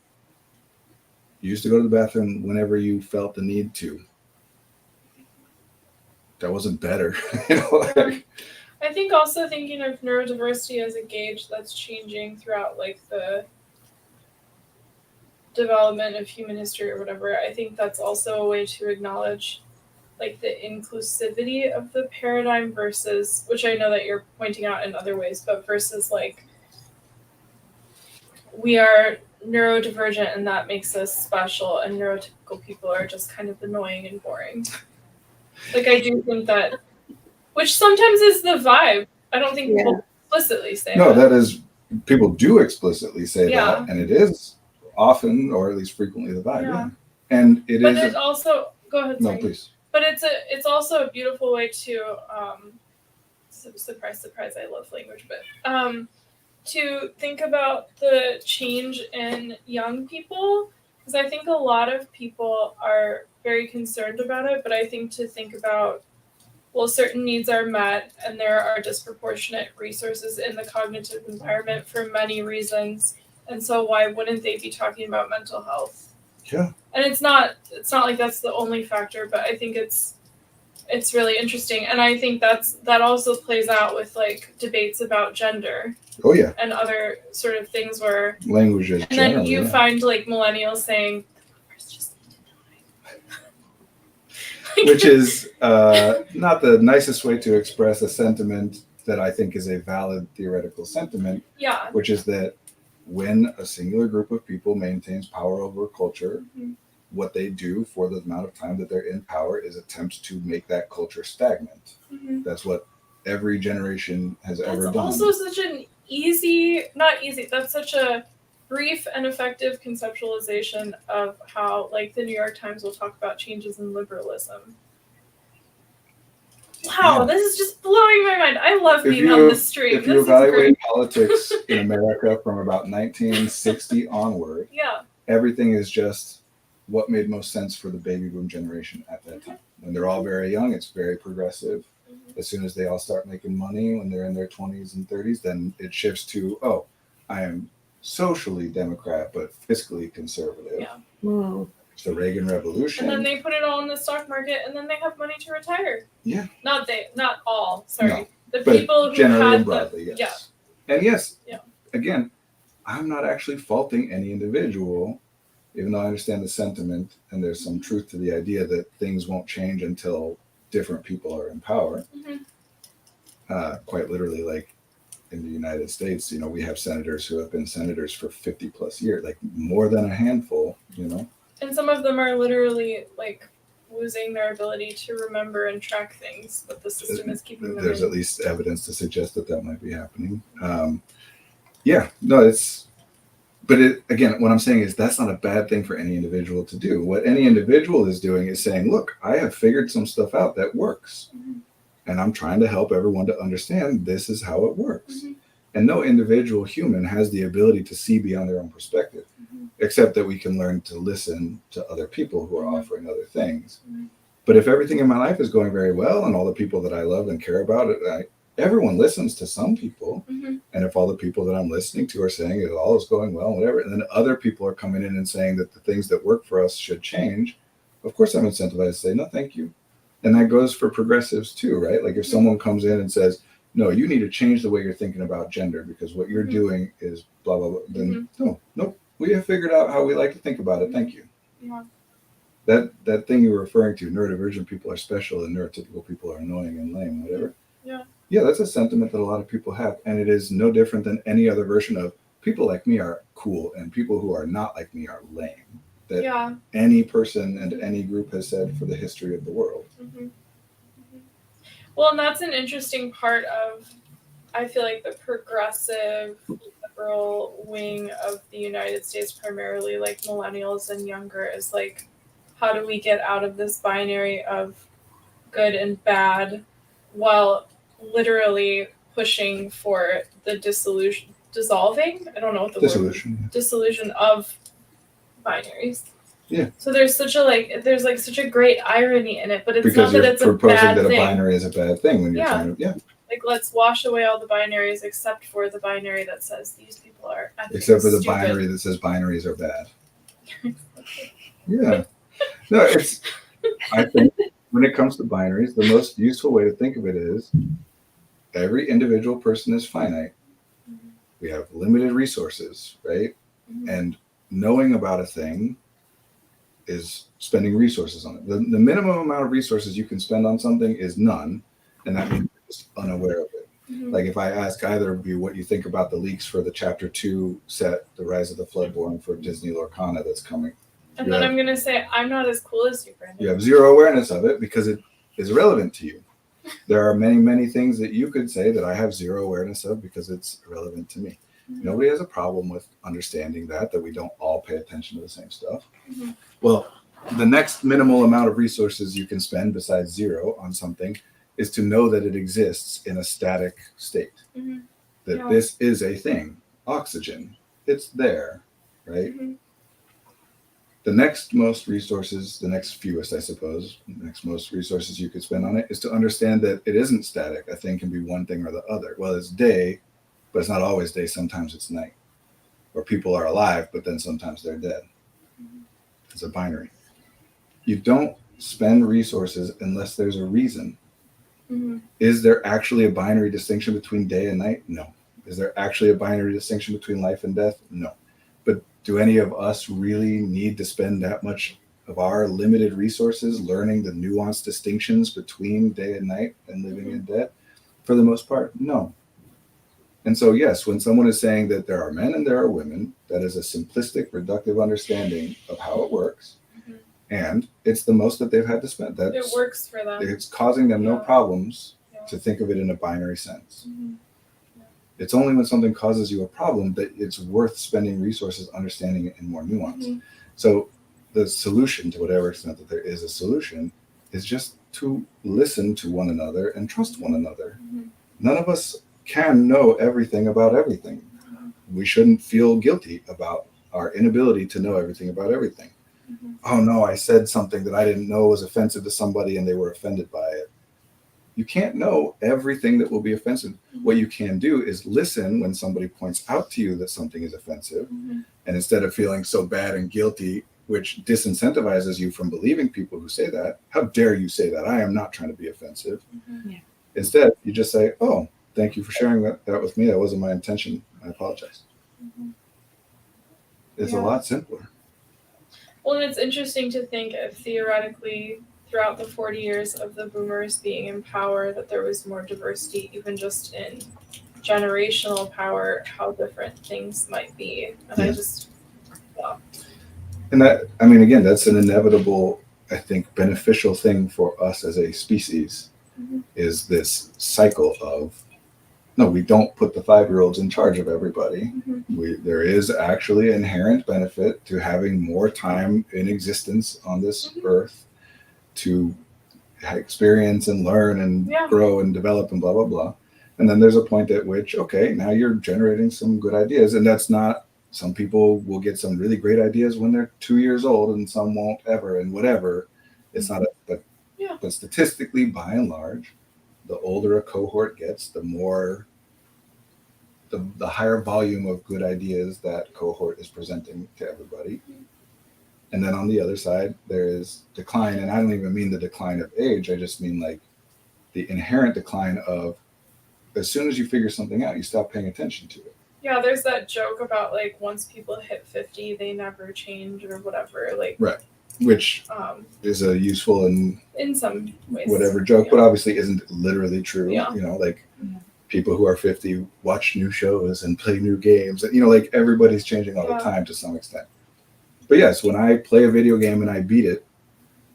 You used to go to the bathroom whenever you felt the need to. That wasn't better. I think also thinking of neurodiversity as a gauge that's changing throughout like the development of human history or whatever. I think that's also a way to acknowledge like the inclusivity of the paradigm versus, which I know that you're pointing out in other ways, but versus like we are neurodivergent and that makes us special, and neurotypical people are just kind of annoying and boring. Like I do think that, which sometimes is the vibe. I don't think people explicitly say that. No, that is, people do explicitly say Yeah. that, and it is often, or at least frequently, the vibe. Yeah. And it but is. But it also, go ahead. No, sorry. please. But it's also a beautiful way to, surprise, I love language, but to think about the change in young people, because I think a lot of people are very concerned about it, but I think to think about, well, certain needs are met and there are disproportionate resources in the cognitive environment for many reasons, and so why wouldn't they be talking about mental health? Yeah. And it's not like that's the only factor, but I think it's really interesting. And I think that also plays out with like debates about gender. Oh yeah. And other sort of things where languages. And then you find like millennials saying just which is not the nicest way to express a sentiment that I think is a valid theoretical sentiment. Yeah. Which is that when a singular group of people maintains power over a culture, what they do for the amount of time that they're in power is attempt to make that culture stagnant. That's what every generation has ever done. That's also such an that's such a brief and effective conceptualization of how, like, the New York Times will talk about changes in liberalism. Wow, this is just blowing my mind. I love being on this stream. If you evaluate politics in America from about 1960 onward, everything is just what made most sense for the baby boom generation at that time. When they're all very young, it's very progressive. As soon as they all start making money, when they're in their 20s and 30s, then it shifts to, I am socially Democrat, but fiscally conservative. It's the Reagan Revolution. And then they put it all in the stock market, and then they have money to retire. Yeah. Not all. Sorry. No, the but people who generally had and broadly, the, yes. And yes, Yeah. again, I'm not actually faulting any individual, even though I understand the sentiment and there's some truth to the idea that things won't change until different people are in power. Quite literally, like in the United States, you know, we have senators who have been senators for 50 plus years, like more than a handful, you know. And some of them are literally like losing their ability to remember and track things, but the system is keeping them There's in. at least evidence to suggest that that might be happening. Yeah, no, it's, but it, again, what I'm saying is that's not a bad thing for any individual to do. What any individual is doing is saying, look, I have figured some stuff out that works. And I'm trying to help everyone to understand this is how it works. And no individual human has the ability to see beyond their own perspective, except that we can learn to listen to other people who are offering other things. But if everything in my life is going very well and all the people that I love and care about, everyone listens to some people. And if all the people that I'm listening to are saying it all is going well, whatever, and then other people are coming in and saying that the things that work for us should change, of course I'm incentivized to say, no, thank you. And that goes for progressives too, right? Like if someone comes in and says, no, you need to change the way you're thinking about gender because what you're doing is blah, blah, blah. Then nope, we have figured out how we like to think about it. Thank you. Yeah. That thing you were referring to, neurodivergent people are special and neurotypical people are annoying and lame, whatever. Yeah, that's a sentiment that a lot of people have. And it is no different than any other version of people like me are cool and people who are not like me are lame. That any person and any group has said for the history of the world. Well, and that's an interesting part of, I feel like, the progressive liberal wing of the United States, primarily like millennials and younger, is like, how do we get out of this binary of good and bad while literally pushing for the dissolving? I don't know what the word. Dissolution of binaries. Yeah. So there's such a great irony in it, but it's because not that it's a bad thing. Because you're proposing that a binary is a bad thing when you're trying to, like, let's wash away all the binaries except for the binary that says these people are except for the binary that says binaries are bad. Yeah. No, it's, I think when it comes to binaries, the most useful way to think of it is every individual person is finite. We have limited resources, right? And knowing about a thing is spending resources on it. The minimum amount of resources you can spend on something is none, and that means you're just unaware of it. Like if I ask either of you what you think about the leaks for the Chapter 2 set, The Rise of the Floodborn for Disney Lorcana that's coming. And then I'm going to say, I'm not as cool as you, Brandon. You have zero awareness of it because it is irrelevant to you. There are many, many things that you could say that I have zero awareness of because it's irrelevant to me. Nobody has a problem with understanding that we don't all pay attention to the same stuff. Well, the next minimal amount of resources you can spend besides zero on something is to know that it exists in a static state. That this is a thing, oxygen, it's there, right? The next most resources, the next fewest, I suppose, next most resources you could spend on it is to understand that it isn't static. A thing can be one thing or the other. Well, it's day, but it's not always day. Sometimes it's night. Or people are alive, but then sometimes they're dead. It's a binary. You don't spend resources unless there's a reason. Is there actually a binary distinction between day and night? No. Is there actually a binary distinction between life and death? No. But do any of us really need to spend that much of our limited resources learning the nuanced distinctions between day and night and living and dead? For the most part, no. And so, yes, when someone is saying that there are men and there are women, that is a simplistic, reductive understanding of how it works. And it's the most that they've had to spend. It works for them. It's causing them no problems to think of it in a binary sense. It's only when something causes you a problem that it's worth spending resources understanding it in more nuance. So the solution, to whatever extent that there is a solution, is just to listen to one another and trust one another. None of us can know everything about everything. We shouldn't feel guilty about our inability to know everything about everything. Oh no, I said something that I didn't know was offensive to somebody and they were offended by it. You can't know everything that will be offensive. What you can do is listen when somebody points out to you that something is offensive. And instead of feeling so bad and guilty, which disincentivizes you from believing people who say that. How dare you say that? I am not trying to be offensive. Yeah. Instead, you just say, oh, thank you for sharing that with me. That wasn't my intention. I apologize. It's a lot simpler. Well, and it's interesting to think if theoretically throughout the 40 years of the boomers being in power that there was more diversity, even just in generational power, how different things might be. And I just, And that, I mean, again, that's an inevitable, I think, beneficial thing for us as a species is this cycle of, no, we don't put the 5-year-olds in charge of everybody. There is actually inherent benefit to having more time in existence on this earth to experience and learn and grow and develop and blah, blah, blah. And then there's a point at which, okay, now you're generating some good ideas. And that's not, some people will get some really great ideas when they're 2 years old and some won't ever and whatever. It's not, but statistically, by and large, the older a cohort gets, the more, the higher volume of good ideas that cohort is presenting to everybody. And then on the other side, there is decline. And I don't even mean the decline of age. I just mean like the inherent decline of, as soon as you figure something out, you stop paying attention to it. Yeah, there's that joke about like once people hit 50, they never change or whatever. Like right, which is a useful and in some ways whatever joke, but obviously isn't literally true. Yeah. You know, like people who are 50 watch new shows and play new games. You know, like everybody's changing all the time to some extent. But yes, when I play a video game and I beat it,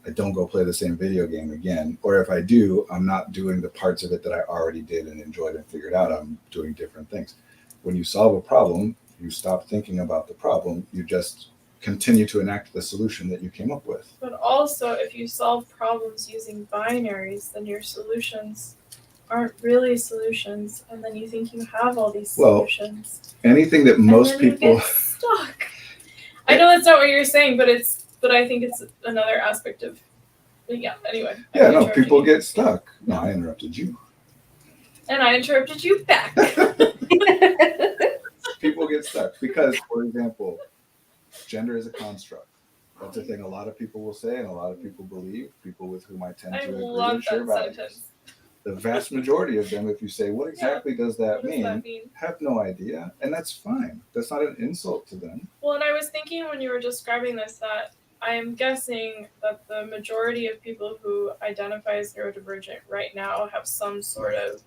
I don't go play the same video game again. Or if I do, I'm not doing the parts of it that I already did and enjoyed and figured out. I'm doing different things. When you solve a problem, you stop thinking about the problem. You just continue to enact the solution that you came up with. But also, if you solve problems using binaries, then your solutions aren't really solutions. And then you think you have all these solutions. Anything that most people you get stuck. I know that's not what you're saying, but I think it's another aspect of, anyway. Yeah, no, people get stuck. No, I interrupted you. And I interrupted you back. People get stuck because, for example, gender is a construct. That's a thing a lot of people will say and a lot of people believe, people with whom I tend to agree and share values. The vast majority of them, if you say, what exactly does that mean, have no idea. And that's fine. That's not an insult to them. Well, and I was thinking when you were describing this that I am guessing that the majority of people who identify as neurodivergent right now have some sort of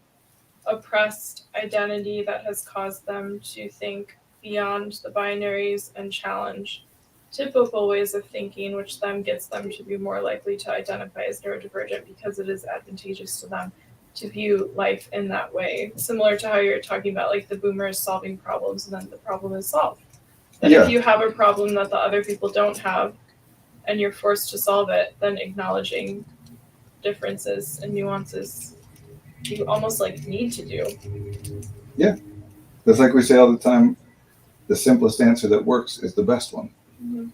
oppressed identity that has caused them to think beyond the binaries and challenge typical ways of thinking, which then gets them to be more likely to identify as neurodivergent because it is advantageous to them to view life in that way. Similar to how you're talking about like the boomers solving problems and then the problem is solved. And if you have a problem that the other people don't have and you're forced to solve it, then acknowledging differences and nuances you almost like need to do. Yeah. That's like we say all the time, the simplest answer that works is the best one.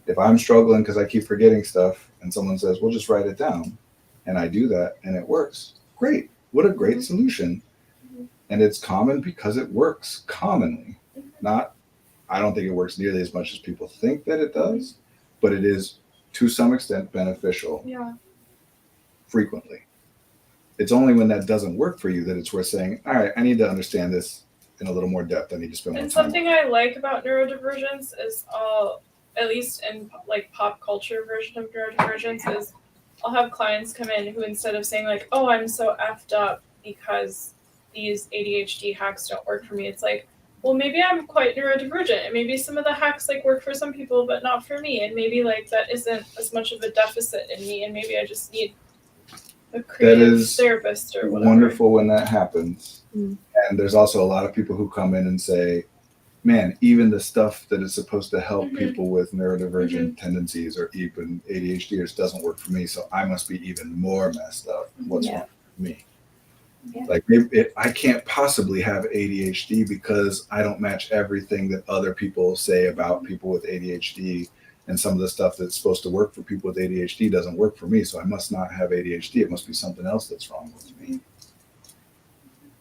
If I'm struggling because I keep forgetting stuff and someone says, well, just write it down, and I do that and it works, great. What a great solution. And it's common because it works commonly. Not, I don't think it works nearly as much as people think that it does, but it is to some extent beneficial frequently. It's only when that doesn't work for you that it's worth saying, all right, I need to understand this in a little more depth. I need to spend more time. And something I like about neurodivergence is at least in like pop culture version of neurodivergence is I'll have clients come in who instead of saying like, oh, I'm so effed up because these ADHD hacks don't work for me, it's like, well, maybe I'm quite neurodivergent and maybe some of the hacks like work for some people but not for me, and maybe like that isn't as much of a deficit in me and maybe I just need a creative therapist or whatever. Wonderful when that happens. And there's also a lot of people who come in and say, man, even the stuff that is supposed to help people with neurodivergent tendencies or even ADHDers doesn't work for me, so I must be even more messed up. What's wrong with me? Like maybe I can't possibly have ADHD because I don't match everything that other people say about people with ADHD, and some of the stuff that's supposed to work for people with ADHD doesn't work for me, so I must not have ADHD. It must be something else that's wrong with me.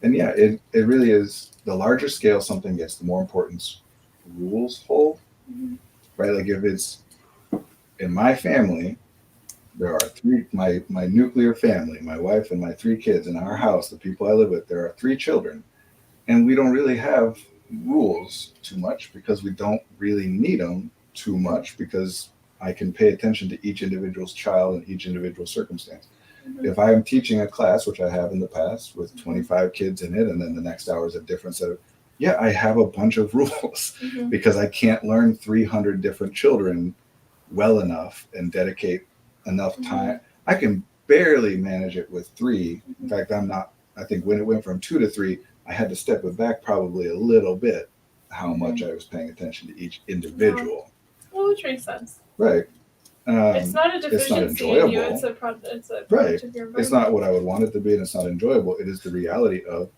And it really is, the larger scale something gets, the more importance rules hold, right? Like if in my family, there are three, my nuclear family, my wife and my three kids in our house, the people I live with, there are three children. And we don't really have rules too much because we don't really need them too much because I can pay attention to each individual's child and each individual circumstance. If I am teaching a class, which I have in the past with 25 kids in it, and then the next hour is a different set of, yeah, I have a bunch of rules because I can't learn 300 different children well enough and dedicate enough time. I can barely manage it with three. In fact, I think when it went from 2 to 3, I had to step it back probably a little bit, how much I was paying attention to each individual. Well, which makes sense. Right. It's not a deficiency in you. It's a product of your environment. It's not what I would want it to be, and it's not enjoyable. It is the reality of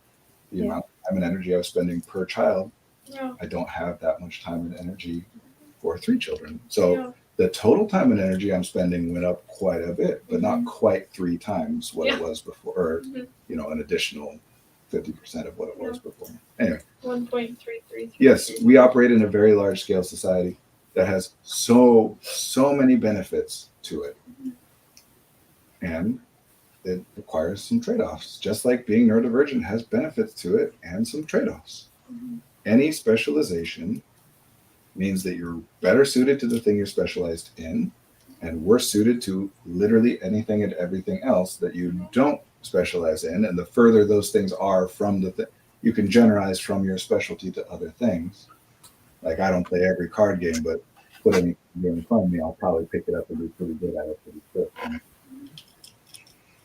the amount of time and energy I was spending per child. Yeah. I don't have that much time and energy for 3 children. So the total time and energy I'm spending went up quite a bit, but not quite 3 times what it was before, or an additional 50% of what it was before. Anyway. 1.333. Yes, we operate in a very large scale society that has so many benefits to it. And it requires some trade-offs, just like being neurodivergent has benefits to it and some trade-offs. Any specialization means that you're better suited to the thing you're specialized in, and worse suited to literally anything and everything else that you don't specialize in. And the further those things are from the you can generalize from your specialty to other things. Like, I don't play every card game, but put any game in front of me, I'll probably pick it up and be pretty good at it pretty quick. And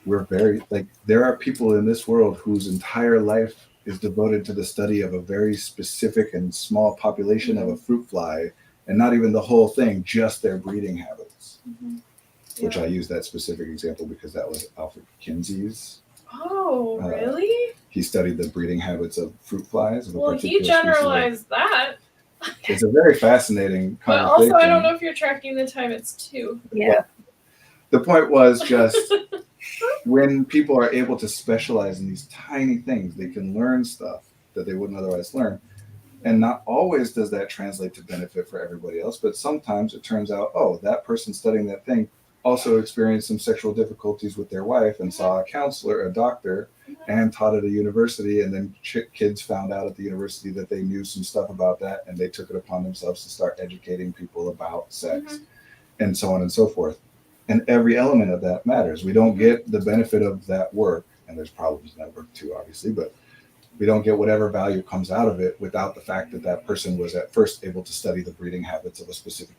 we're very, there are people in this world whose entire life is devoted to the study of a very specific and small population of a fruit fly, and not even the whole thing, just their breeding habits. Which I use that specific example because that was Alfred Kinsey's. Oh, really? He studied the breeding habits of fruit flies. Well, he generalized that. It's a very fascinating conversation. But also, I don't know if you're tracking the time. It's 2. Yeah. Well, the point was just when people are able to specialize in these tiny things, they can learn stuff that they wouldn't otherwise learn. And not always does that translate to benefit for everybody else, but sometimes it turns out, oh, that person studying that thing also experienced some sexual difficulties with their wife and saw a counselor, a doctor, and taught at a university. And then kids found out at the university that they knew some stuff about that, and they took it upon themselves to start educating people about sex and so on and so forth. And every element of that matters. We don't get the benefit of that work, and there's problems in that work too, obviously, but we don't get whatever value comes out of it without the fact that that person was at first able to study the breeding habits of a specific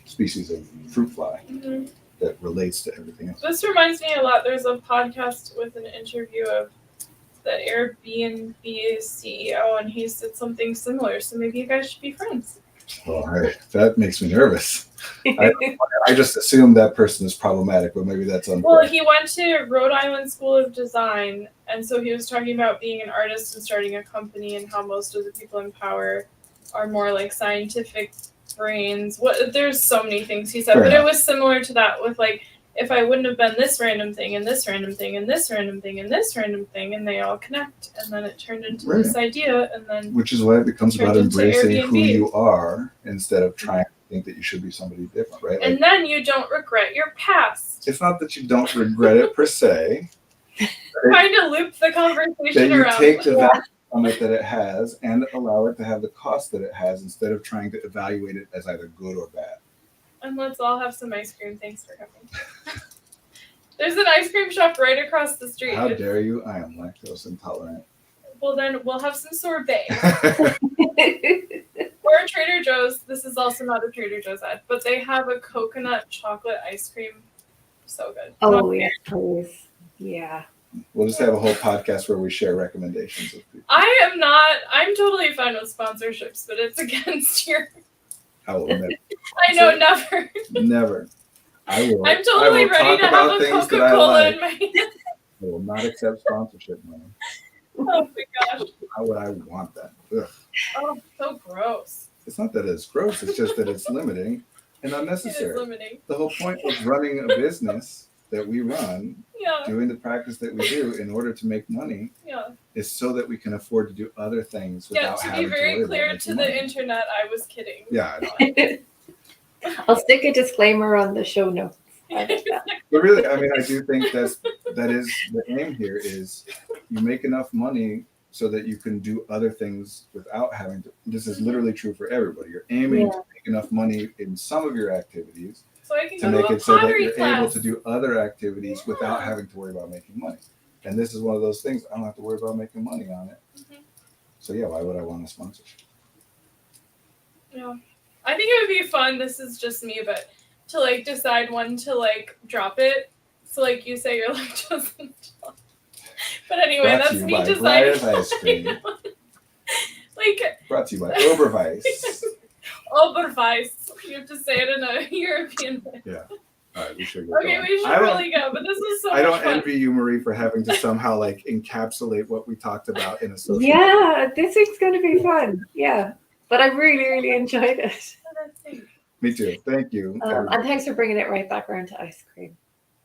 species of fruit fly that relates to everything else. This reminds me a lot. There's a podcast with an interview of the Airbnb CEO, and he said something similar. So maybe you guys should be friends. All right, that makes me nervous. I just assumed that person is problematic, but maybe that's unfair. Well, he went to Rhode Island School of Design, and so he was talking about being an artist and starting a company and how most of the people in power are more like scientific brains. There's so many things he said, but it was similar to that with if I wouldn't have been this random thing and this random thing and this random thing and this random thing, and they all connect, and then it turned into this idea, and then which is why it becomes about embracing who you are instead of trying to think that you should be somebody different, right? And then you don't regret your past. It's not that you don't regret it per se. Trying to loop the conversation around. That you take the value from it that it has and allow it to have the cost that it has instead of trying to evaluate it as either good or bad. And let's all have some ice cream. Thanks for coming. There's an ice cream shop right across the street. How dare you? I am lactose intolerant. Well, then we'll have some sorbet. Or a Trader Joe's. This is also not a Trader Joe's ad, but they have a coconut chocolate ice cream. So good. Oh, yes, please. Yeah. We'll just have a whole podcast where we share recommendations of people. I'm totally fine with sponsorships, but it's against your... I will never. I know, never. Never. I will. I'm totally ready to have a Coca-Cola in my hand. I will not accept sponsorship money. Oh my gosh. How would I want that? Ugh. Oh, so gross. It's not that it's gross. It's just that it's limiting and unnecessary. It is limiting. The whole point of running a business that we run, doing the practice that we do in order to make money, is so that we can afford to do other things without having to. To be very clear to the internet, I was kidding. Yeah, I know. I'll stick a disclaimer on the show notes. I like that. But really, I mean, I do think that is the aim here is you make enough money so that you can do other things without having to. This is literally true for everybody. You're aiming to make enough money in some of your activities So I can to go make to a it so that pottery you're class. able to do other activities without having to worry about making money. And this is one of those things, I don't have to worry about making money on it. Mhm. So yeah, why would I want a sponsorship? Yeah. I think it would be fun, this is just me, but to like decide when to like drop it. So like you say you're lactose intolerant. But anyway, Brought to that's you me by deciding. Breyers Ice Cream. Like Brought to you by Oberweis. Oberweis. You have to say it in a European way. Yeah. All right, we should go. Okay, going. we should really go, but this is so I much don't fun. envy you, Marie, for having to somehow like encapsulate what we talked about in a social. Yeah, this week's going to be fun. Yeah, but I really, really enjoyed it. Me too. Thank you. And thanks for bringing it right back around to ice cream.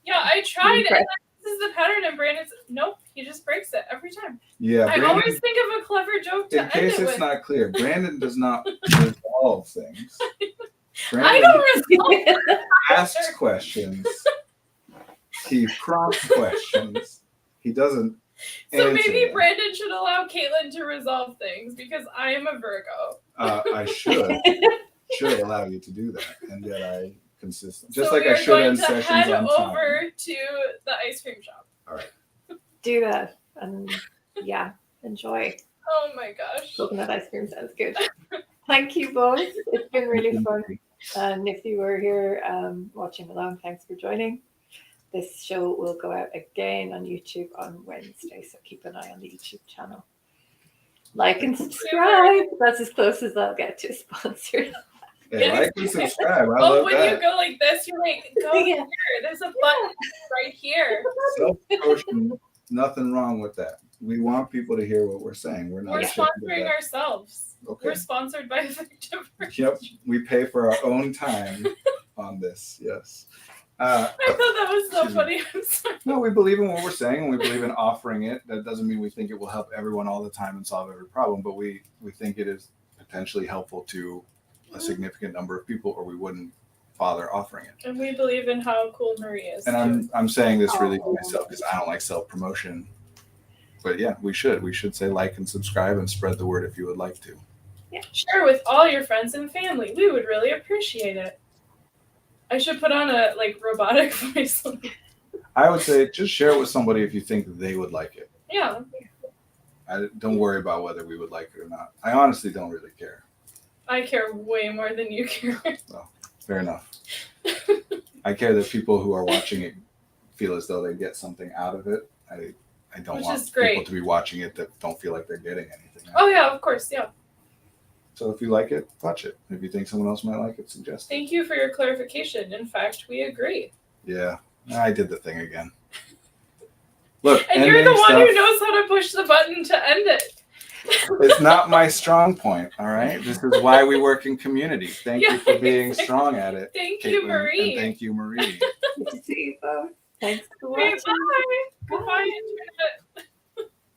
Yeah, I tried, and then this is the pattern, and Brandon's nope, he just breaks it every time. Yeah, I Brandon, always think of a clever joke to in end case it it's with. not clear, Brandon does not resolve things. I Brandon don't resolve asks questions. He prompts questions. He doesn't So answer maybe them. Brandon should allow Caitlin to resolve things because I am a Virgo. I should allow you to do that, and yet I consistent. Just so like we I are should going end to sessions head on time. over to the ice cream shop. All right. Do that. And yeah, enjoy. Oh my gosh. Coconut ice cream sounds good. Thank you both. It's been really fun. And if you were here watching along, thanks for joining. This show will go out again on YouTube on Wednesday, so keep an eye on the YouTube channel. Like and subscribe. That's as close as I'll get to a sponsor. Hey, like and subscribe. I Oh, love when that. you go like this, you're like, go Yeah. here. There's a button right here. Self-promotion, nothing wrong with that. We want people to hear what we're saying. We're not We're ashamed of sponsoring that. ourselves. Okay. We're sponsored by Effective. Yep, we pay for our own time on this. Yes. I thought that was so Excuse me. funny. I'm sorry. No, we believe in what we're saying, and we believe in offering it. That doesn't mean we think it will help everyone all the time and solve every problem, but we think it is potentially helpful to a significant number of people, or we wouldn't bother offering it. And we believe in how cool Marie is. And too. I'm saying this really to myself because I don't like self-promotion. But yeah, we should say like and subscribe and spread the word if you would like to. Share with all your friends and family. We would really appreciate it. I should put on a like robotic voice. I would say just share it with somebody if you think they would like it. Yeah. Don't worry about whether we would like it or not. I honestly don't really care. I care way more than you care. Fair enough. I care that people who are watching it feel as though they get something out of it. I don't Which want is great. people to be watching it that don't feel like they're getting anything out Oh of it. yeah, of course, yeah. So if you like it, watch it. If you think someone else might like it, suggest it. Thank you for your clarification. In fact, we agree. Yeah, I did the thing again. Look, And you're the ending one stuff, who knows how to push the button to end it. It's not my strong point, all right? This is why we work in community. Thank you for Yeah, being exactly. strong at it, Thank you, Caitlin, Marie. and thank you, Marie. Good to see you both. Thanks for Okay, watching. bye. Goodbye, Internet.